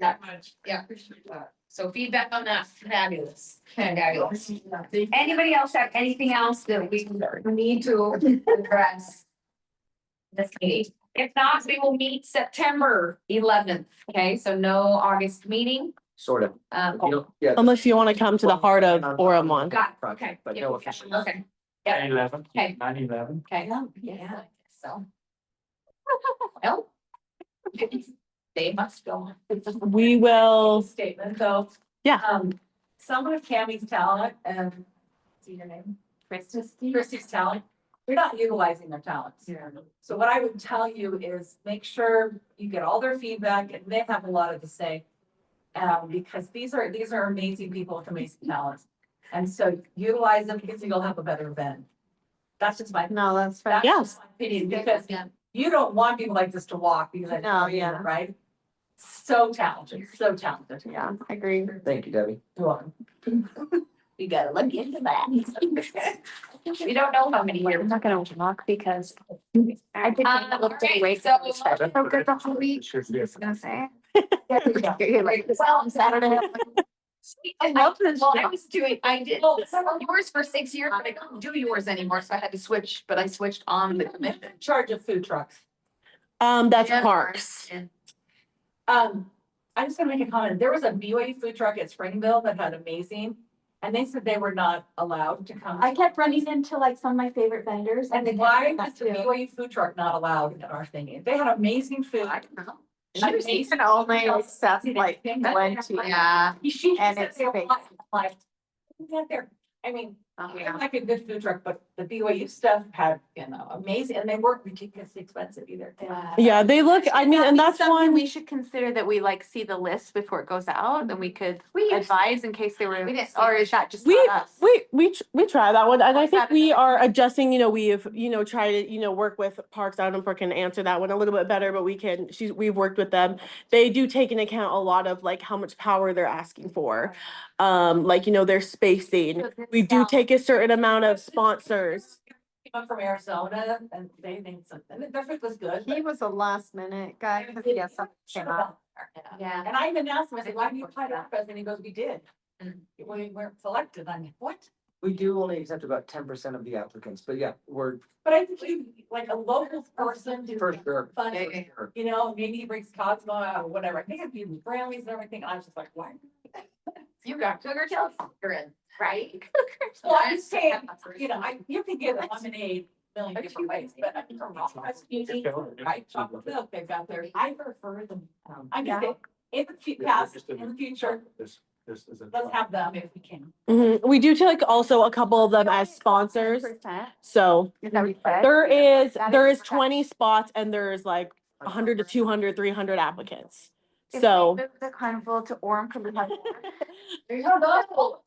That much, yeah. So feedback on that, fabulous, fabulous. Anybody else have anything else that we need to address? This meeting, if not, we will meet September 11th, okay, so no August meeting. Sort of. Yeah. Unless you want to come to the heart of Orem one. Got, it, okay. But no official. Okay. Yeah, 9/11. Okay. 9/11. okay, yeah, so. Well. They must go. We will, Statement though. yeah. Some of Cammy's talent and, see your name? Christy's talent, they're not utilizing their talents. Yeah. So what I would tell you is make sure you get all their feedback and they have a lot to say. Because these are amazing people with amazing talents. And so utilize them because you'll have a better event. That's just my. No, that's That's Yeah. just my opinion, because you don't want people like this to walk because I No, yeah. right? So talented, so talented. Yeah, I agree. Thank you, Debbie. You're welcome. We gotta look into that. We don't know how many I'm years. not gonna walk because I did Um, a little bit alright, awake. so- So good the whole week, I was gonna say. You're like, well, on Saturday. I love this. Well, I was doing, I did yours for 6 years, but I couldn't do yours anymore, so I had to switch, but I switched on the commission. In charge of food trucks. That's Yeah. parks. I'm just gonna make a comment. There was a BYU food truck at Springville that had amazing, and they said they were not allowed to come. I kept running into like some of my favorite vendors. And they why kept was the doing that too. BYU food truck not allowed at our thing? They had amazing food. I don't know. She can only accept like 20. Yeah. She And said it's they were fake. like, get there. I mean, Yeah. like a good food truck, but the BYU stuff had, amazing, and they weren't ridiculously expensive either. Yeah, they look, I mean, and that's Something one, we should consider that we like see the list before it goes out, and we could We used to. advise in case they were, We didn't see or it. is that just we, not us? we try that one. And I think we Saturday. are adjusting, we've, tried to, work with Parks. I don't know if we can answer that one a little bit better, but we've worked with them. They do take into account a lot of like how much power they're asking for. Their spacing. We do take a certain amount of sponsors. Came up from Arizona and they named something. Their food was good. He was a last minute guy, because he has something came up. Yeah. And I even asked him, I said, why do you apply to Orem? And he goes, we did. We weren't selected. I'm like, what? We do only accept about 10% of the applicants, but yeah, we're But I think you, like a local person who. for sure. Fun, Yeah, yeah. maybe he brings Cosmo out or whatever. I think it'd be Bramleys and everything. I was just like, why? You got cougar tails, you're in, right? Well, I'm just saying, you can get a lemonade a million different ways, but I think chocolate milk, they've got their, I prefer them. I'm just saying, in the future, This is a. let's have them if we can. We do take also a couple of them as sponsors. 10%. So Is that what you said? there is 20 spots and there's like 100 to 200, 300 applicants. If So. we move the carnival to Orem, could we have more? There you go.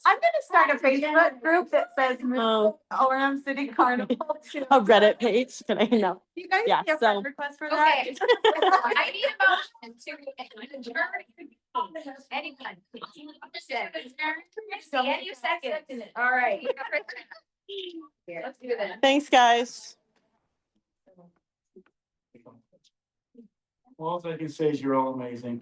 I'm gonna start a Facebook group that says move Oh. Orem City Carnival to. A Reddit page, can I know? You guys Yeah, see a so- friend request for that? Okay. I need a motion to adjourn. Anyone? Any second. All right. Let's do that. Thanks, guys. All I can say is you're all amazing.